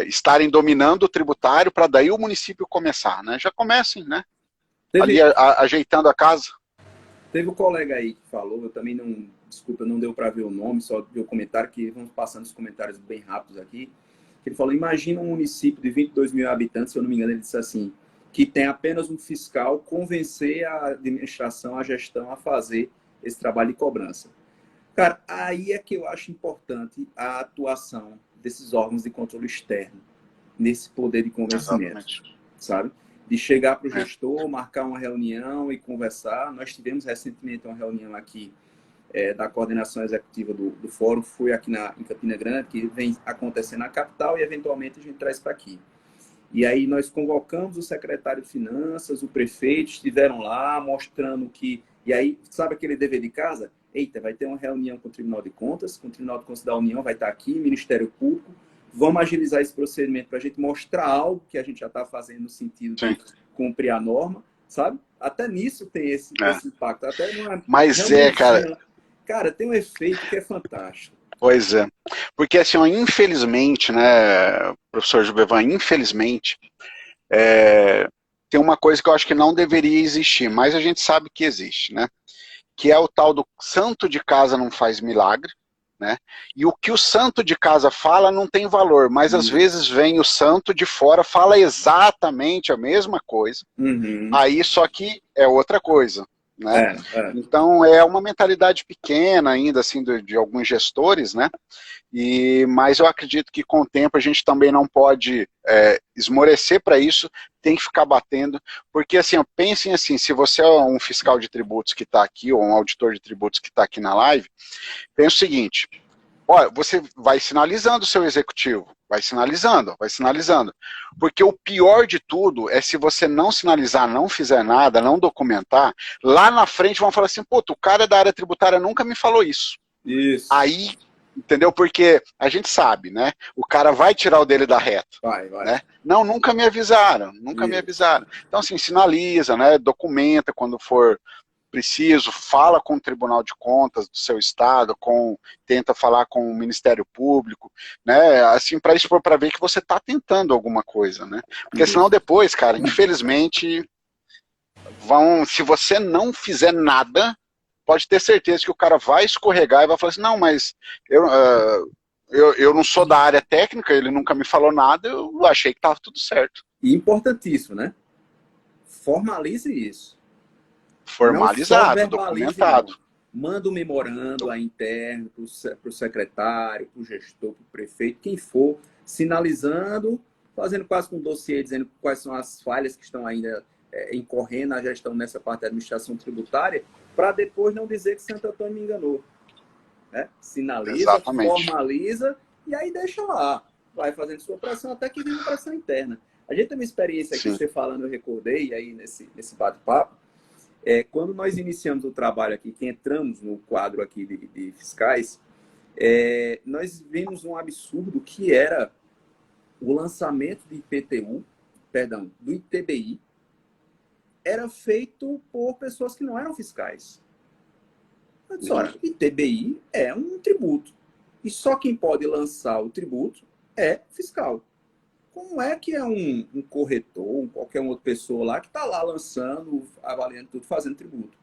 estarem dominando o tributário para daí o município começar, né, já comecem, né, ali ajeitando a casa. Teve um colega aí que falou, eu também desculpa, não deu para ver o nome, só vi o comentário, que vamos passando os comentários bem rápidos aqui, que ele falou, imagina um município de 22 mil habitantes, se eu não me engano, ele disse assim, que tem apenas um fiscal, convencer a administração, a gestão a fazer esse trabalho de cobrança. Cara, aí é que eu acho importante a atuação desses órgãos de controle externo, nesse poder de convencimento, Exatamente. sabe? De chegar para o É. gestor, marcar uma reunião e conversar. Nós tivemos recentemente uma reunião aqui da coordenação executiva do fórum, fui aqui em Campina Grande, que vem acontecendo na capital e eventualmente a gente traz para aqui. E aí nós convocamos o secretário de Finanças, o prefeito, estiveram lá mostrando que... E aí, sabe aquele dever de casa? Eita, vai ter uma reunião com o Tribunal de Contas, com o Tribunal de Contas da União vai estar aqui, Ministério Público. Vamos agilizar esse procedimento para a gente mostrar algo que a gente já está fazendo no sentido Sim. de cumprir a norma, sabe? Até nisso tem esse impacto. Até numa Mas cara... Cara, tem um efeito que é fantástico. Pois é. Porque, assim, ó, infelizmente, né, professor Jubevan, infelizmente, tem uma coisa que eu acho que não deveria existir, mas a gente sabe que existe, né? Que é o tal do santo de casa não faz milagre, né? E o que o santo de casa fala não tem valor, mas às vezes vem o santo de fora, fala exatamente a mesma coisa, aí só que é outra coisa. Né? Então é uma mentalidade pequena ainda assim de alguns gestores, né? Mas eu acredito que com o tempo a gente também não pode esmorecer para isso, tem que ficar batendo, porque assim, pensem assim, se você é um fiscal de tributos que está aqui, ou um auditor de tributos que está aqui na live, pensa o seguinte, olha, você vai sinalizando o seu executivo, vai sinalizando, porque o pior de tudo é se você não sinalizar, não fizer nada, não documentar, lá na frente vão falar assim, pô, o cara da área tributária nunca me falou isso. Aí, entendeu? Porque a gente sabe, né? O cara vai tirar o dele da reta. Vai. Né? Não, nunca me avisaram. Então, assim, sinaliza, né? Documenta quando for preciso, fala com o Tribunal de Contas do seu estado, tenta falar com o Ministério Público, né? Assim, para expor, para ver que você está tentando alguma coisa, né? Porque senão depois, cara, infelizmente, se você não fizer nada, pode ter certeza que o cara vai escorregar e vai falar assim, não, mas eu não sou da área técnica, ele nunca me falou nada, eu achei que estava tudo certo. E importantíssimo, né? Formalize isso. Formalizado, documentado. Não. Manda um memorando a interno para o secretário, para o gestor, para o prefeito, quem for, sinalizando, fazendo quase um dossiê, dizendo quais são as falhas que estão ainda incorrendo na gestão nessa parte da administração tributária, para depois não dizer que Santo Antônio me enganou. Né? Sinaliza, exatamente. Formaliza e aí deixa lá. Vai fazendo sua pressão até que vem uma pressão interna. A gente tem uma experiência aqui, você falando, eu recordei aí nesse bate-papo, quando nós iniciamos o trabalho aqui, que entramos no quadro aqui de fiscais, nós vimos um absurdo que era o lançamento de do ITBI, era feito por pessoas que não eram fiscais. Eu disse, olha, ITBI é um tributo. E só quem pode lançar o tributo é fiscal. Como é que é um corretor, qualquer outra pessoa lá que está lá lançando, avaliando tudo, fazendo tributo?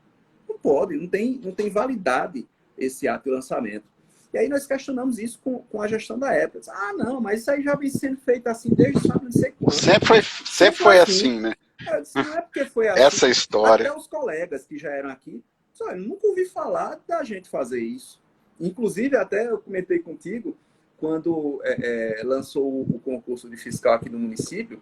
Não pode, não tem validade esse ato de lançamento. E aí nós questionamos isso com a gestão da época. Não, mas isso aí já vem sendo feito assim desde sabe não sei quando. Sempre foi assim, né? Eu disse, não é porque foi assim. Essa história. Até os colegas que já eram aqui, eu nunca ouvi falar da gente fazer isso. Inclusive, até eu comentei contigo, quando lançou o concurso de fiscal aqui no município,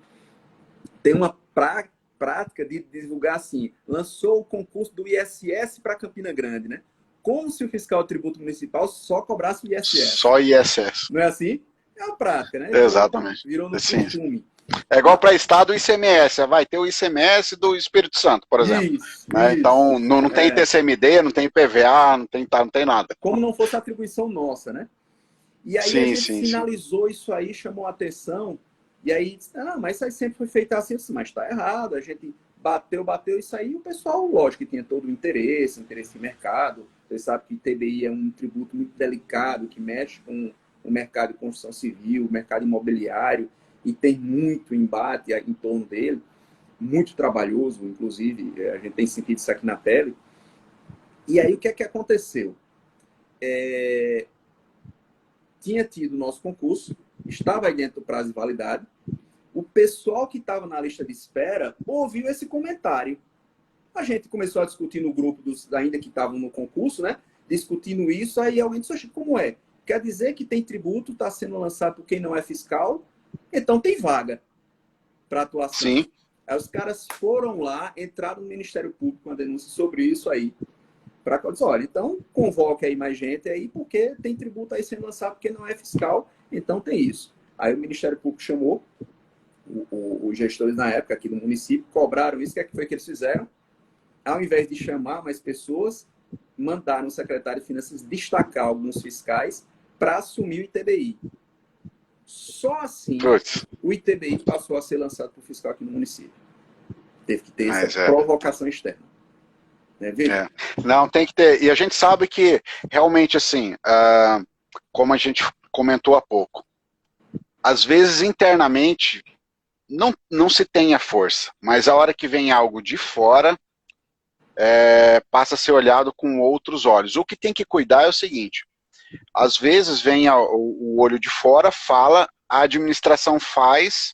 tem uma prática de divulgar assim, lançou o concurso do ISS para Campina Grande, né? Como se o fiscal de tributo municipal só cobrasse o ISS. Só ISS. Não é assim? É uma prática, né? Exatamente. Virou no costume. É igual para estado o ICMS, vai ter o ICMS do Espírito Santo, por exemplo. Isso. Então, não tem TCMD, não tem PVA, não tem nada. Como não fosse atribuição nossa, né? E aí a gente sinalizou isso aí, chamou a atenção, e aí disse, mas isso aí sempre foi feito assim, mas está errado, a gente bateu isso aí, e o pessoal, lógico, que tinha todo o interesse de mercado, você sabe que TBI é um tributo muito delicado, que mexe com o mercado de construção civil, o mercado imobiliário, e tem muito embate em torno dele, muito trabalhoso, inclusive, a gente tem sentido isso aqui na pele. E aí o que é que aconteceu? Tinha tido o nosso concurso, estava aí dentro do prazo de validade, o pessoal que estava na lista de espera ouviu esse comentário. A gente começou a discutir no grupo dos ainda que estavam no concurso, né? Discutindo isso, aí alguém disse, como é? Quer dizer que tem tributo, está sendo lançado por quem não é fiscal, então tem vaga para atuação. Sim. Aí os caras foram lá, entraram no Ministério Público com uma denúncia sobre isso aí. Para dizer, olha, então convoque aí mais gente aí, porque tem tributo aí sendo lançado porque não é fiscal, então tem isso. Aí o Ministério Público chamou os gestores na época aqui do município, cobraram isso, o que é que foi que eles fizeram? Ao invés de chamar mais pessoas, mandaram o secretário de Finanças destacar alguns fiscais para assumir o ITBI. Só assim o ITBI passou a ser lançado por fiscal aqui no município. Teve que ter essa provocação externa. Não, tem que ter. E a gente sabe que realmente assim, como a gente comentou há pouco, às vezes internamente não se tem a força, mas a hora que vem algo de fora, passa a ser olhado com outros olhos. O que tem que cuidar é o seguinte, às vezes vem o olho de fora, fala, a administração faz,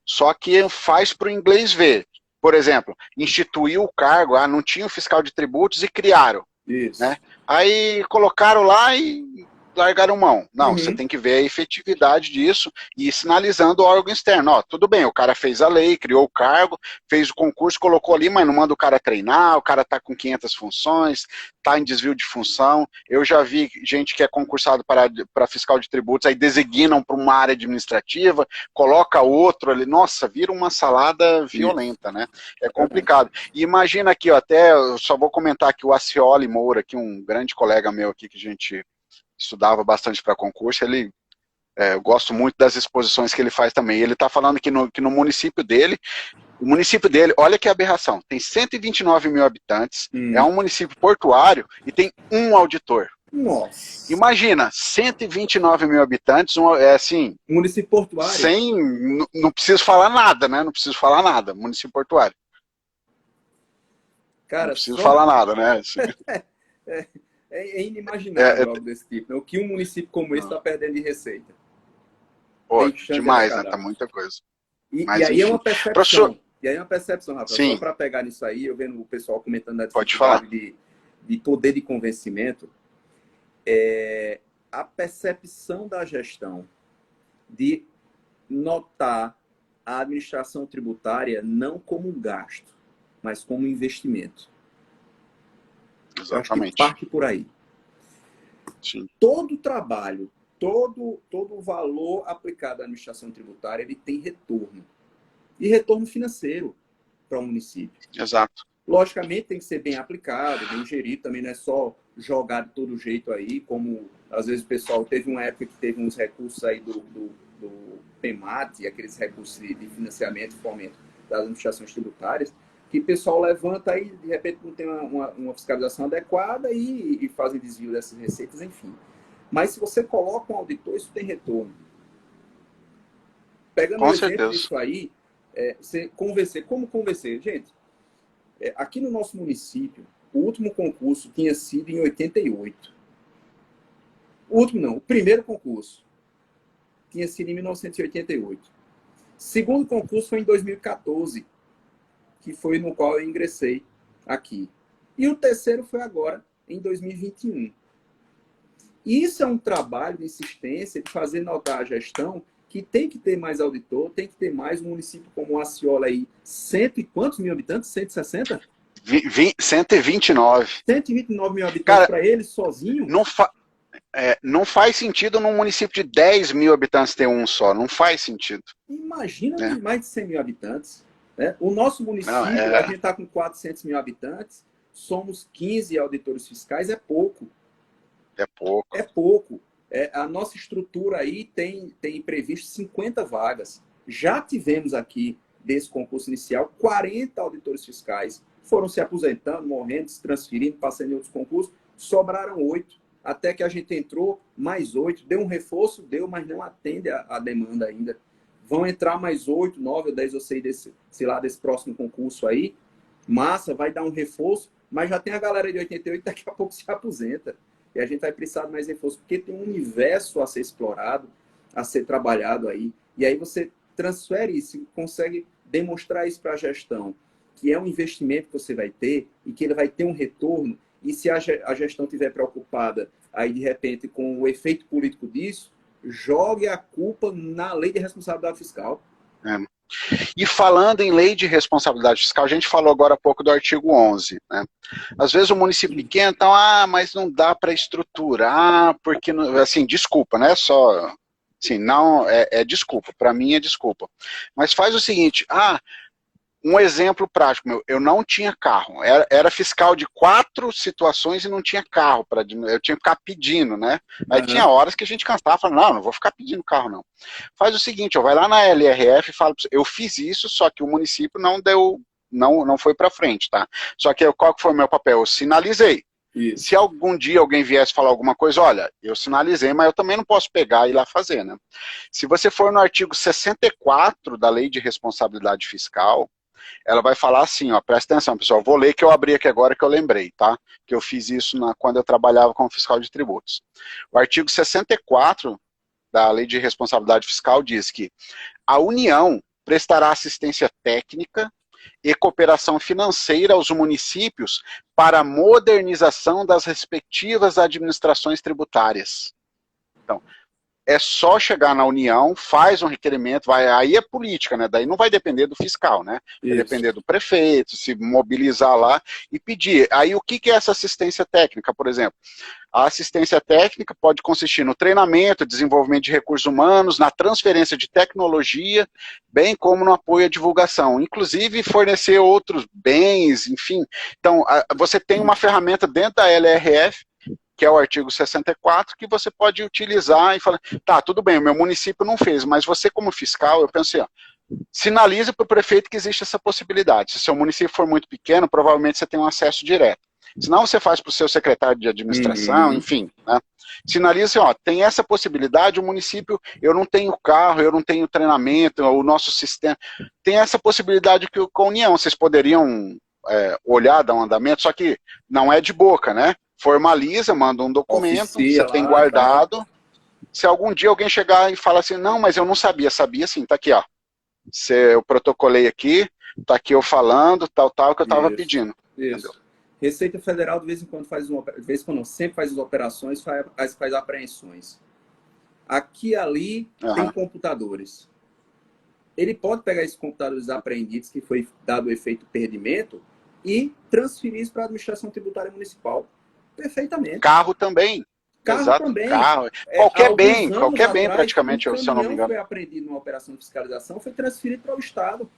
só que faz para o inglês ver. Por exemplo, instituiu o cargo, não tinha o fiscal de tributos e criaram. Isso. Né? Aí colocaram lá e largaram mão. Não, você tem que ver a efetividade disso e ir sinalizando o órgão externo. Ó, tudo bem, o cara fez a lei, criou o cargo, fez o concurso, colocou ali, mas não manda o cara treinar, o cara tá com 500 funções, tá em desvio de função. Eu já vi gente que é concursado para fiscal de tributos, aí designam para uma área administrativa, coloca outro ali, nossa, vira uma salada violenta, né? É complicado. E imagina aqui, ó, até, eu só vou comentar aqui o Acioli Moura, aqui, um grande colega meu aqui que a gente estudava bastante para concurso, eu gosto muito das exposições que ele faz também. Ele está falando que no município dele, o município dele, olha que aberração, tem 129 mil habitantes, é um município portuário e tem um auditor. Nossa. Imagina, 129 mil habitantes, assim... Município portuário? Não preciso falar nada, né? Não preciso falar nada, município portuário. Cara, não preciso falar nada, né? É inimaginável algo desse tipo. Né? O que um município como esse está perdendo de receita. Pô, demais, né? Tá muita coisa. E aí é uma percepção. Professor... E aí é uma percepção, Rafael. Sim. Só para pegar nisso aí, eu vendo o pessoal comentando da dificuldade de poder de convencimento, a percepção da gestão de notar a administração tributária não como um gasto, mas como um investimento. Exatamente. Eu acho que parte por aí. Sim. Todo trabalho, todo o valor aplicado à administração tributária, ele tem retorno. E retorno financeiro para o município. Exato. Logicamente tem que ser bem aplicado, bem gerido, também não é só jogar de todo jeito aí, como às vezes o pessoal teve uma época que teve uns recursos aí do PEMAT, aqueles recursos de financiamento e fomento das administrações tributárias, que o pessoal levanta aí, de repente não tem uma fiscalização adequada e fazem desvio dessas receitas, enfim. Mas se você coloca um auditor, isso tem retorno. Pegando um exemplo disso aí, você convencer. Como convencer? Gente, aqui no nosso município, o último concurso tinha sido em 88. O último não, o primeiro concurso tinha sido em 1988. O segundo concurso foi em 2014. Que foi no qual eu ingressei aqui. E o terceiro foi agora, em 2021. E isso é um trabalho de insistência, de fazer notar a gestão que tem que ter mais auditor, tem que ter mais um município como o Aciola aí. Cento e quantos mil habitantes? 160? 129. 129 mil habitantes para ele sozinho? Não faz sentido num município de 10 mil habitantes ter um só. Não faz sentido. Imagina de mais de 100 mil habitantes. O nosso município, a gente está com 400 mil habitantes, somos 15 auditores fiscais, é pouco. É pouco. É pouco. A nossa estrutura aí tem previsto 50 vagas. Já tivemos aqui, desse concurso inicial, 40 auditores fiscais. Foram se aposentando, morrendo, se transferindo, passando em outros concursos. Sobraram 8. Até que a gente entrou, mais 8. Deu um reforço, mas não atende a demanda ainda. Vão entrar mais 8, 9 ou 10, eu sei desse próximo concurso aí. Massa, vai dar um reforço, mas já tem a galera de 88 daqui a pouco se aposenta. E a gente vai precisar de mais reforço, porque tem um universo a ser explorado, a ser trabalhado aí. E aí você transfere isso, consegue demonstrar isso para a gestão, que é um investimento que você vai ter e que ele vai ter um retorno, e se a gestão estiver preocupada aí de repente com o efeito político disso, jogue a culpa na lei de responsabilidade fiscal. E falando em lei de responsabilidade fiscal, a gente falou agora há pouco do artigo 11, né? Às vezes o município pequeno, então, mas não dá para estruturar, porque, assim, desculpa, né? Só, assim, não, desculpa, para mim é desculpa. Mas faz o seguinte, um exemplo prático, eu não tinha carro, era fiscal de 4 situações e não tinha carro, eu tinha que ficar pedindo, né? Aí tinha horas que a gente cansava, falava, não vou ficar pedindo carro não. Faz o seguinte, vai lá na LRF e fala, eu fiz isso, só que o município não deu, não foi para frente, tá? Só que qual que foi o meu papel? Eu sinalizei. Isso. Se algum dia alguém viesse falar alguma coisa, olha, eu sinalizei, mas eu também não posso pegar e ir lá fazer, né? Se você for no artigo 64 da Lei de Responsabilidade Fiscal, ela vai falar assim, ó, presta atenção, pessoal, vou ler que eu abri aqui agora que eu lembrei, tá? Que eu fiz isso quando eu trabalhava como fiscal de tributos. O artigo 64 da Lei de Responsabilidade Fiscal diz que a União prestará assistência técnica e cooperação financeira aos municípios para a modernização das respectivas administrações tributárias. Então, é só chegar na União, faz um requerimento, aí é política, né? Daí não vai depender do fiscal, né? Vai depender do prefeito, se mobilizar lá e pedir. Aí o que é essa assistência técnica, por exemplo? A assistência técnica pode consistir no treinamento, desenvolvimento de recursos humanos, na transferência de tecnologia, bem como no apoio à divulgação, inclusive fornecer outros bens, enfim. Então, você tem uma ferramenta dentro da LRF, que é o artigo 64, que você pode utilizar e falar, tá, tudo bem, o meu município não fez, mas você como fiscal, eu pensei, ó, sinalize para o prefeito que existe essa possibilidade. Se seu município for muito pequeno, provavelmente você tem um acesso direto. Senão você faz para o seu secretário de administração, enfim, né? Sinalize, ó, tem essa possibilidade, o município, eu não tenho carro, eu não tenho treinamento, o nosso sistema, tem essa possibilidade que com a União, vocês poderiam olhar, dar um andamento, só que não é de boca, né? Formaliza, manda um documento, você tem guardado. Tá. Se algum dia alguém chegar e falar assim, não, mas eu não sabia sim, tá aqui, ó. Eu protocolei aqui, tá aqui eu falando, tal, que eu tava pedindo. Isso. Entendeu? Receita Federal, de vez em quando sempre faz as operações, faz apreensões. Aqui e ali tem computadores. Ele pode pegar esses computadores apreendidos, que foi dado o efeito perdimento, e transferir isso para a administração tributária municipal. Perfeitamente. Carro também. Carro também. Carro. Qualquer bem praticamente, se eu não me engano. Foi apreendido numa operação de fiscalização, foi transferido para o Estado,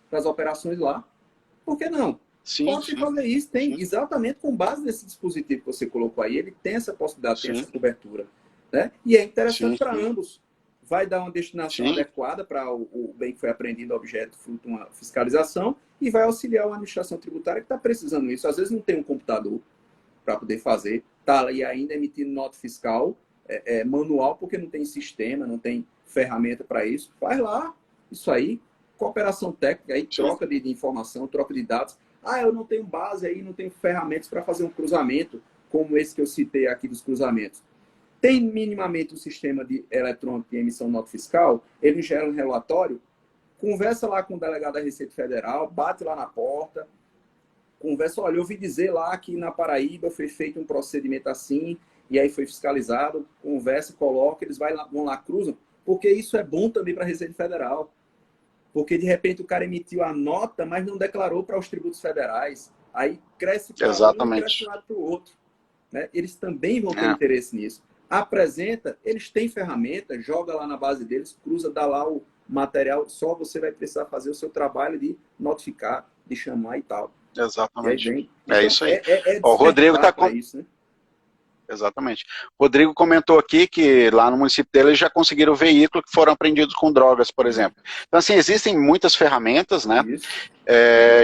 para as operações lá. Por que não? Pode fazer isso, tem exatamente com base nesse dispositivo que você colocou aí, ele tem essa possibilidade, tem essa cobertura. Né? E é interessante para ambos. Vai dar uma destinação adequada para o bem que foi apreendido, objeto, fruto de uma fiscalização, e vai auxiliar uma administração tributária que está precisando disso. Às vezes não tem um computador para poder fazer, está ali ainda emitindo nota fiscal manual, porque não tem sistema, não tem ferramenta para isso. Faz lá isso aí, cooperação técnica, aí, troca de informação, troca de dados. Eu não tenho base aí, não tenho ferramentas para fazer um cruzamento, como esse que eu citei aqui dos cruzamentos. Tem minimamente um sistema eletrônico de emissão de nota fiscal, ele gera um relatório, conversa lá com o delegado da Receita Federal, bate lá na porta, conversa, olha, eu ouvi dizer lá que na Paraíba foi feito um procedimento assim, e aí foi fiscalizado, conversa, coloca, eles vão lá, cruzam, porque isso é bom também para a Receita Federal. Porque, de repente, o cara emitiu a nota, mas não declarou para os tributos federais. Aí cresce para um e cresce para o outro. Né? Eles também vão ter interesse nisso. Apresenta, eles têm ferramenta, joga lá na base deles, cruza, dá lá o material, só você vai precisar fazer o seu trabalho de notificar, de chamar e tal. Exatamente. Então, isso aí. O Rodrigo está com isso, né? Exatamente. O Rodrigo comentou aqui que lá no município dele eles já conseguiram veículos que foram apreendidos com drogas, por exemplo. Então, assim, existem muitas ferramentas, né,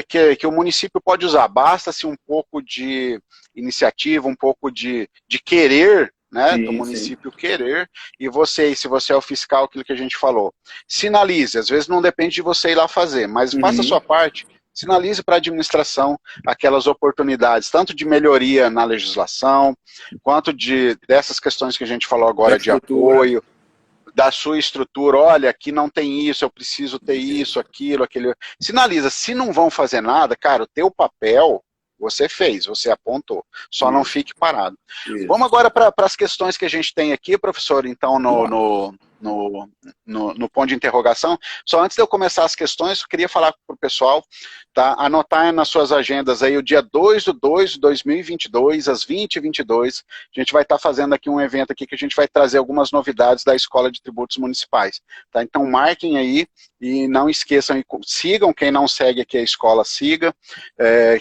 que o município pode usar. Basta-se um pouco de iniciativa, um pouco de querer, né, do município querer, e se você é o fiscal, aquilo que a gente falou, sinalize. Às vezes não depende de você ir lá fazer, mas faça a sua parte. Sinalize para a administração aquelas oportunidades, tanto de melhoria na legislação, quanto dessas questões que a gente falou agora de apoio, da sua estrutura, olha, aqui não tem isso, eu preciso ter isso, aquilo, aquele. Sinaliza, se não vão fazer nada, cara, o teu papel você fez, você apontou, só não fique parado. Vamos agora para as questões que a gente tem aqui, professor, então, no ponto de interrogação. Só antes de eu começar as questões, eu queria falar para o pessoal, tá? Anotar nas suas agendas aí o dia 2/2/2022, às 20h22, a gente vai estar fazendo aqui um evento aqui que a gente vai trazer algumas novidades da Escola de Tributos Municipais, tá? Então marquem aí e não esqueçam, sigam, quem não segue aqui a escola, siga,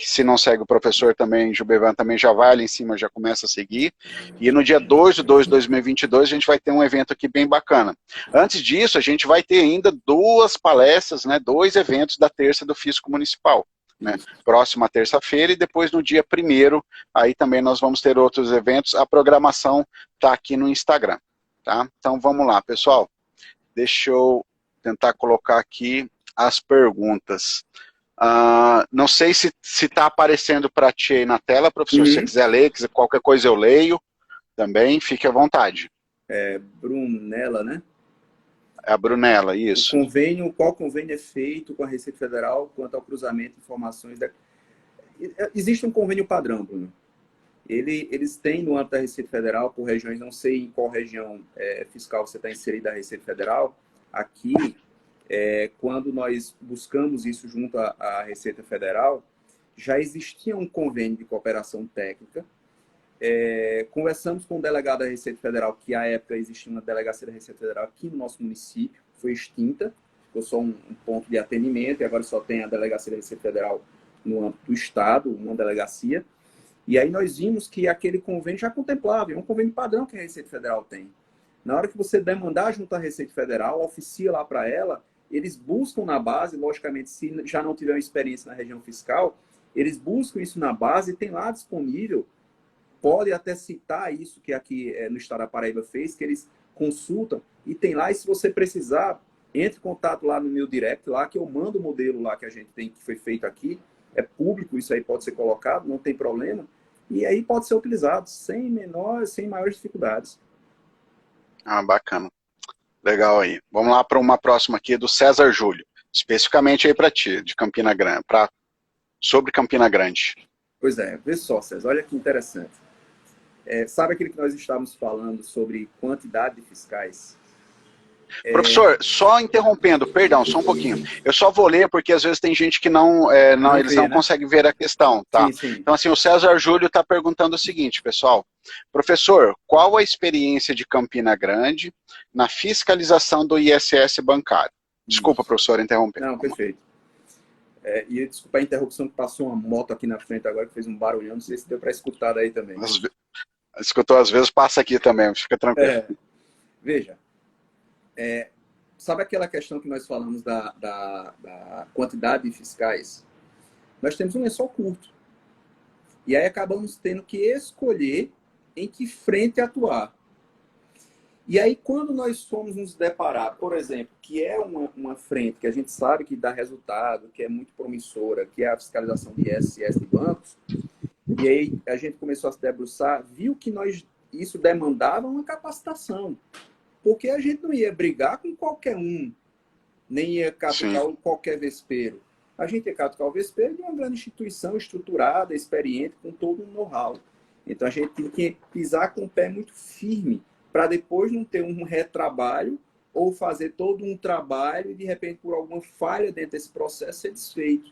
se não segue o professor também, Gilbervan também já vai ali em cima, já começa a seguir, e no dia 2/2/2022 a gente vai ter um evento aqui bem bacana. Antes disso, a gente vai ter ainda 2 palestras, né, 2 eventos da terça do Fisco Municipal, né, próxima terça-feira, e depois no dia 1º, aí também nós vamos ter outros eventos, a programação está aqui no Instagram, tá? Então vamos lá, pessoal, deixa eu tentar colocar aqui as perguntas. Não sei se está aparecendo para ti aí na tela, professor, se você quiser ler, qualquer coisa eu leio também, fique à vontade. Brunella, né? É a Brunella, isso. Qual convênio é feito com a Receita Federal quanto ao cruzamento de informações? Existe um convênio padrão, Bruno. Eles têm no âmbito da Receita Federal, por regiões, não sei em qual região fiscal você está inserido da Receita Federal. Aqui, quando nós buscamos isso junto à Receita Federal, já existia um convênio de cooperação técnica. Conversamos com o delegado da Receita Federal, que à época existia uma delegacia da Receita Federal aqui no nosso município, foi extinta, ficou só um ponto de atendimento, e agora só tem a delegacia da Receita Federal no âmbito do Estado, uma delegacia. E aí nós vimos que aquele convênio já contemplava, é um convênio padrão que a Receita Federal tem. Na hora que você demandar junto à Receita Federal, oficia lá para ela, eles buscam na base, logicamente, se já não tiver uma experiência na região fiscal, eles buscam isso na base e tem lá disponível, pode até citar isso que aqui no estado da Paraíba fez, que eles consultam, e tem lá, e se você precisar, entre em contato lá no meu direct, lá que eu mando o modelo lá que a gente tem, que foi feito aqui, é público, isso aí pode ser colocado, não tem problema, e aí pode ser utilizado sem maiores dificuldades. Bacana. Legal aí. Vamos lá para uma próxima aqui do César Júlio, especificamente aí para ti, de Campina Grande, sobre Campina Grande. Pois é, vê só, César, olha que interessante. Sabe aquilo que nós estávamos falando sobre quantidade de fiscais? Professor, só interrompendo, perdão, só um pouquinho. Eu só vou ler porque às vezes tem gente que eles não conseguem ver a questão, tá? Sim. Então, assim, o César Júlio está perguntando o seguinte, pessoal. Professor, qual a experiência de Campina Grande na fiscalização do ISS bancário? Desculpa, professor, interromper. Não, perfeito. E desculpa a interrupção, que passou uma moto aqui na frente agora que fez um barulhão, não sei se deu para escutar daí também. Escutou, às vezes passa aqui também, fica tranquilo. Veja, sabe aquela questão que nós falamos da quantidade de fiscais? Nós temos um lençol curto. E aí acabamos tendo que escolher em que frente atuar. E aí, quando nós fomos nos deparar, por exemplo, que é uma frente que a gente sabe que dá resultado, que é muito promissora, que é a fiscalização de ISS de bancos, e aí a gente começou a se debruçar, viu que isso demandava uma capacitação. Porque a gente não ia brigar com qualquer um, nem ia catucar qualquer vespeiro. A gente ia catucar o vespeiro de uma grande instituição estruturada, experiente, com todo um know-how. Então a gente tem que pisar com o pé muito firme, para depois não ter um retrabalho ou fazer todo um trabalho e, de repente, por alguma falha dentro desse processo, ser desfeito.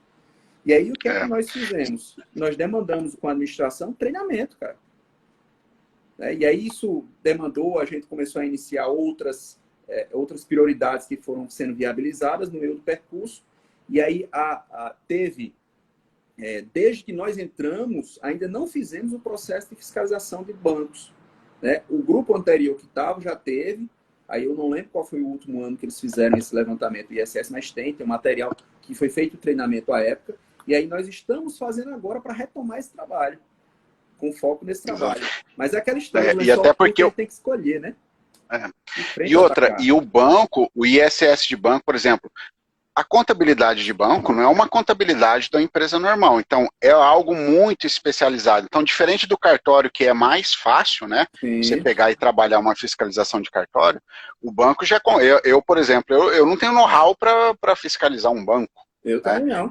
E aí, o que é que nós fizemos? Nós demandamos com a administração treinamento, cara. E aí, isso demandou, a gente começou a iniciar outras prioridades que foram sendo viabilizadas no meio do percurso. E aí, teve, desde que nós entramos, ainda não fizemos o processo de fiscalização de bancos. O grupo anterior que estava já teve, aí eu não lembro qual foi o último ano que eles fizeram esse levantamento do ISS, mas tem um material que foi feito o treinamento à época, e aí nós estamos fazendo agora para retomar esse trabalho, com foco nesse trabalho. Exato. Mas é aquela história, e até porque eu tem que escolher, né? E outra, e o banco, o ISS de banco, por exemplo, a contabilidade de banco não é uma contabilidade da empresa normal, então é algo muito especializado. Então, diferente do cartório, que é mais fácil, né, você Sim, pegar e trabalhar uma fiscalização de cartório, o banco já... por exemplo, eu não tenho know-how para fiscalizar um banco. eu Né? também não.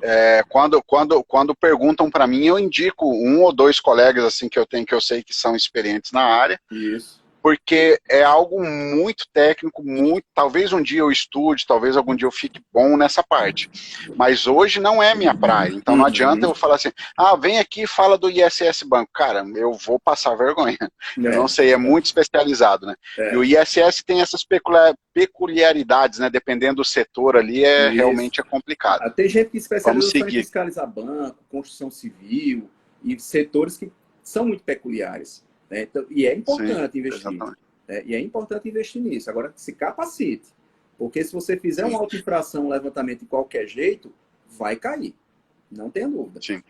Quando perguntam para mim, eu indico um ou dois colegas assim que eu tenho, que eu sei que são experientes na área, Isso. porque é algo muito técnico, muito, talvez um dia eu estude, talvez algum dia eu fique bom nessa parte, mas hoje não é minha praia, então não adianta Uhum. eu falar assim, ah, vem aqui e fala do ISS Banco, cara, eu vou passar vergonha, eu não sei, é muito especializado, né, e o É, ISS tem essas peculiaridades, né, dependendo do setor ali, isso. realmente é complicado. Tem gente que Vamos especializa só em seguir. fiscalizar banco, construção civil e setores que são muito peculiares. Né? Então, e é Sim, importante investir. exatamente. Né? E é importante investir nisso. Agora, se capacite. Porque se você fizer Sim, uma autoinfração, um levantamento de qualquer jeito, vai cair. Não tenha dúvida. sim.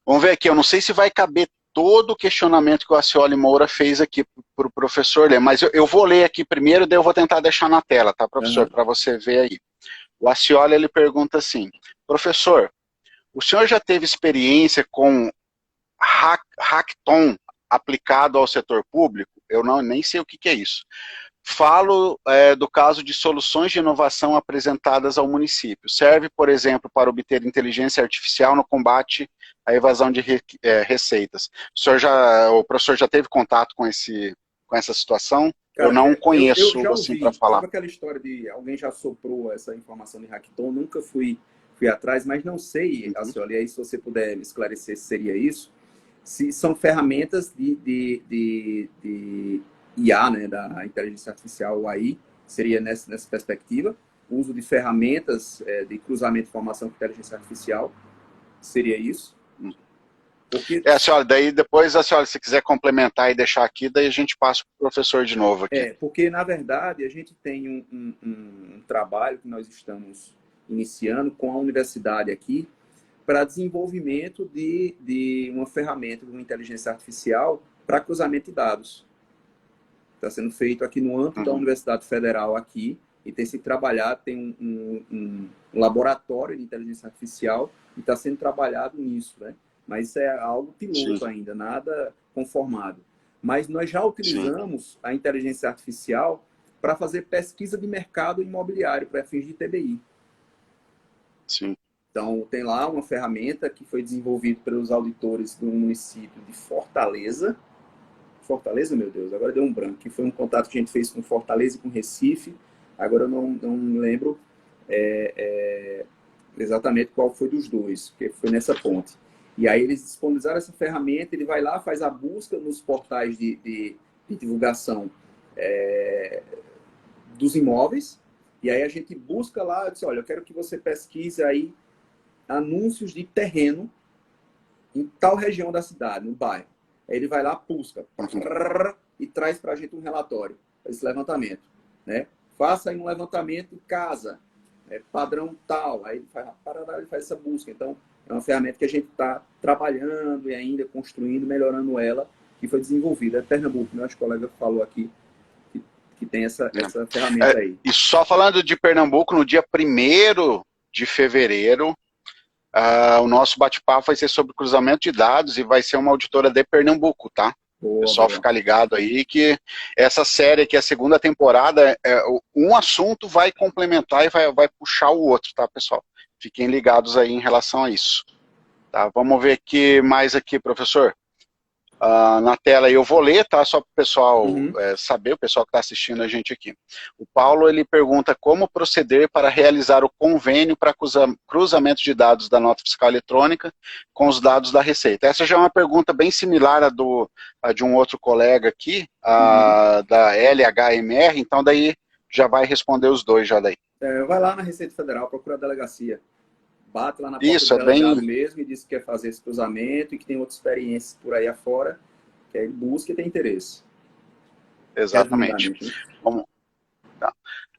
Vamos ver aqui, eu não sei se vai caber todo o questionamento que o Acioli Moura fez aqui para o professor ler, mas eu vou ler aqui primeiro, daí eu vou tentar deixar na tela, tá, professor, Uhum. para você ver aí. O Acioli, ele pergunta assim, professor, o senhor já teve experiência com hackathon aplicado ao setor público? Eu não, nem sei o que é isso. Falo do caso de soluções de inovação apresentadas ao município. Serve, por exemplo, para obter inteligência artificial no combate à evasão de receitas. O professor já teve contato com essa situação? Eu Cara, não eu conheço já assim para ouvi. falar. Sabe aquela história de alguém já soprou essa informação de hackathon? Nunca fui atrás, mas não sei, Uhum, Acioli, aí se você puder me esclarecer se seria isso. Se são ferramentas de IA, né, da inteligência artificial, o AI, seria nessa perspectiva. O uso de ferramentas de cruzamento de informação com inteligência artificial, seria isso. uhum. Porque Senhora, daí depois, a senhora, se quiser complementar e deixar aqui, daí a gente passa para o professor de novo aqui. Porque, na verdade, a gente tem um trabalho que nós estamos iniciando com a universidade aqui para desenvolvimento de uma ferramenta de uma inteligência artificial para cruzamento de dados. Está sendo feito aqui no âmbito da Uhum, Universidade Federal aqui e tem se trabalhado, tem um laboratório de inteligência artificial e está sendo trabalhado nisso, né? Mas isso é algo sim, piloto ainda, nada conformado. Mas nós já sim, utilizamos a inteligência artificial para fazer pesquisa de mercado imobiliário para fins de TBI. sim. Então, tem lá uma ferramenta que foi desenvolvida pelos auditores do município de Fortaleza. Fortaleza, meu Deus, agora deu um branco. Que foi um contato que a gente fez com Fortaleza e com Recife. Agora eu não me lembro exatamente qual foi dos dois, porque foi nessa ponte. E aí eles disponibilizaram essa ferramenta, ele vai lá, faz a busca nos portais de divulgação dos imóveis, e aí a gente busca lá, eu disse, olha, eu quero que você pesquise aí anúncios de terreno em tal região da cidade, no bairro. Aí ele vai lá, busca, Uhum, e traz para a gente um relatório, esse levantamento. Né? Faça aí um levantamento em casa, padrão tal, aí ele faz essa busca. Então, é uma ferramenta que a gente está trabalhando e ainda construindo, melhorando ela, que foi desenvolvida. É Pernambuco, nosso colega falou aqui, que tem essa ferramenta aí. E só falando de Pernambuco, no dia 1º de fevereiro, o nosso bate-papo vai ser sobre cruzamento de dados e vai ser uma auditora de Pernambuco, tá? O Boa, pessoal boa. ficar ligado aí que essa série aqui, a segunda temporada, um assunto vai complementar e vai puxar o outro, tá, pessoal? Fiquem ligados aí em relação a isso. Tá? Vamos ver aqui mais aqui, professor. Na tela eu vou ler, tá? Só para o pessoal Uhum. saber, o pessoal que está assistindo a gente aqui. O Paulo, ele pergunta como proceder para realizar o convênio para cruzamento de dados da nota fiscal eletrônica com os dados da Receita. Essa já é uma pergunta bem similar à de um outro colega aqui, Uhum. da LHMR, então daí já vai responder os dois já daí. Vai lá na Receita Federal, procura a delegacia. Bate lá na porta do Isso, é delegado bem... mesmo e diz que quer fazer esse cruzamento e que tem outras experiências por aí afora, que ele busca e tem interesse. Exatamente. Resumidamente. Né? Vamos, tá.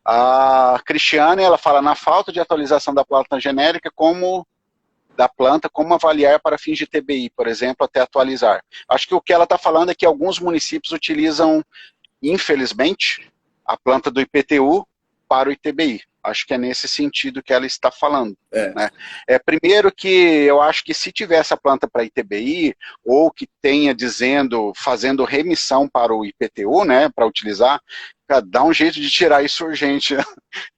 A Cristiane, ela fala, na falta de atualização da planta genérica, como avaliar para fins de TBI, por exemplo, até atualizar. Acho que o que ela está falando é que alguns municípios utilizam, infelizmente, a planta do IPTU para o ITBI. Acho que é nesse sentido que ela está falando. É. Né? Primeiro que eu acho que se tiver essa planta para ITBI, ou que tenha fazendo remissão para o IPTU, né, para utilizar, cara, dá um jeito de tirar isso urgente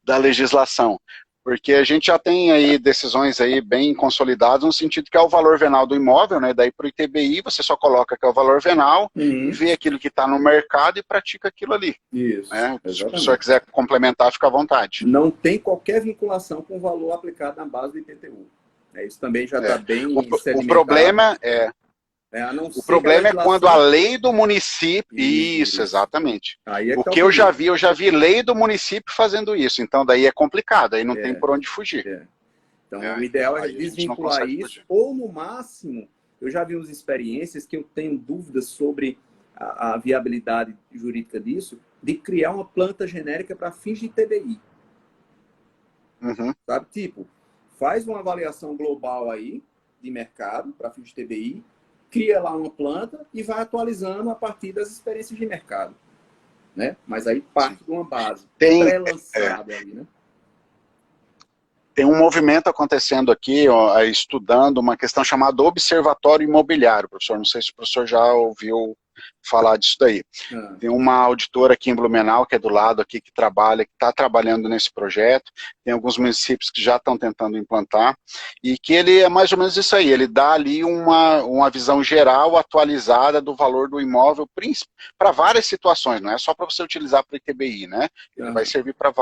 da legislação. Porque a gente já tem aí decisões aí bem consolidadas no sentido que é o valor venal do imóvel, né? Daí para o ITBI você só coloca que é o valor venal e vê aquilo que está no mercado e pratica aquilo ali. Isso, né? Se o exatamente. senhor quiser complementar, fica à vontade. Não tem qualquer vinculação com o valor aplicado na base do IPTU. Isso também já está bem sedimentado. O problema a não ser o problema é quando a lei do município... Isso. Exatamente. Aí é o que que eu já vi lei do município fazendo isso. Então, daí é complicado. Aí não tem por onde fugir. Então, o ideal é Aí a gente não desvincular consegue isso. fugir. Ou, no máximo, eu já vi umas experiências que eu tenho dúvidas sobre a viabilidade jurídica disso, de criar uma planta genérica para fins de TBI. Uhum. Sabe? Tipo, faz uma avaliação global aí de mercado para fins de TBI, cria lá uma planta e vai atualizando a partir das experiências de mercado. Né? Mas aí parte de uma base pré-lançada ali, né? Tem um movimento acontecendo aqui, ó, estudando uma questão chamada observatório imobiliário, professor. Não sei se o professor já ouviu falar disso daí. Tem uma auditora aqui em Blumenau, que é do lado aqui, que está trabalhando nesse projeto. Tem alguns municípios que já estão tentando implantar. E que ele é mais ou menos isso aí. Ele dá ali uma visão geral, atualizada do valor do imóvel, para várias situações. Não é só para você utilizar para o ITBI, né? Ele vai servir para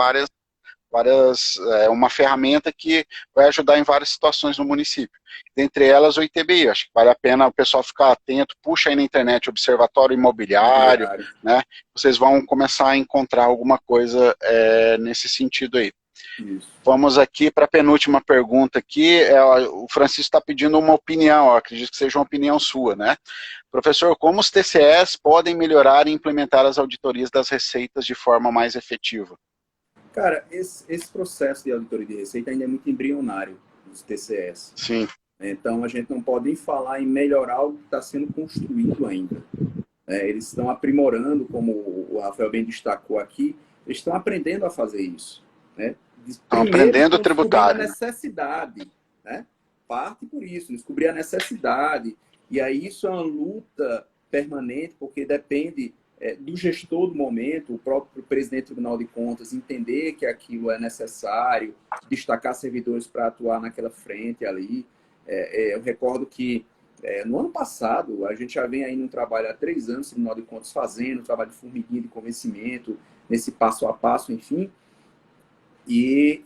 uma ferramenta que vai ajudar em várias situações no município. Dentre elas, o ITBI. Acho que vale a pena o pessoal ficar atento. Puxa aí na internet, Observatório Imobiliário, né? Vocês vão começar a encontrar alguma coisa nesse sentido aí. Isso. Vamos aqui para a penúltima pergunta aqui. O Francisco está pedindo uma opinião, eu acredito que seja uma opinião sua, né? Professor, como os TCEs podem melhorar e implementar as auditorias das receitas de forma mais efetiva? Cara, esse processo de auditoria de receita ainda é muito embrionário dos TCS. Sim. Então, a gente não pode nem falar em melhorar o que está sendo construído ainda. Eles estão aprimorando, como o Rafael bem destacou aqui, eles estão aprendendo a fazer isso. Né? Estão aprendendo o tributário. A necessidade. Né? Parte por isso, descobrir a necessidade. E aí isso é uma luta permanente, porque depende... do gestor do momento, o próprio presidente do Tribunal de Contas, entender que aquilo é necessário, destacar servidores para atuar naquela frente ali. Eu recordo que no ano passado, a gente já vem aí num trabalho há 3 anos, o Tribunal de Contas fazendo, um trabalho de formiguinha de convencimento, nesse passo a passo, enfim. E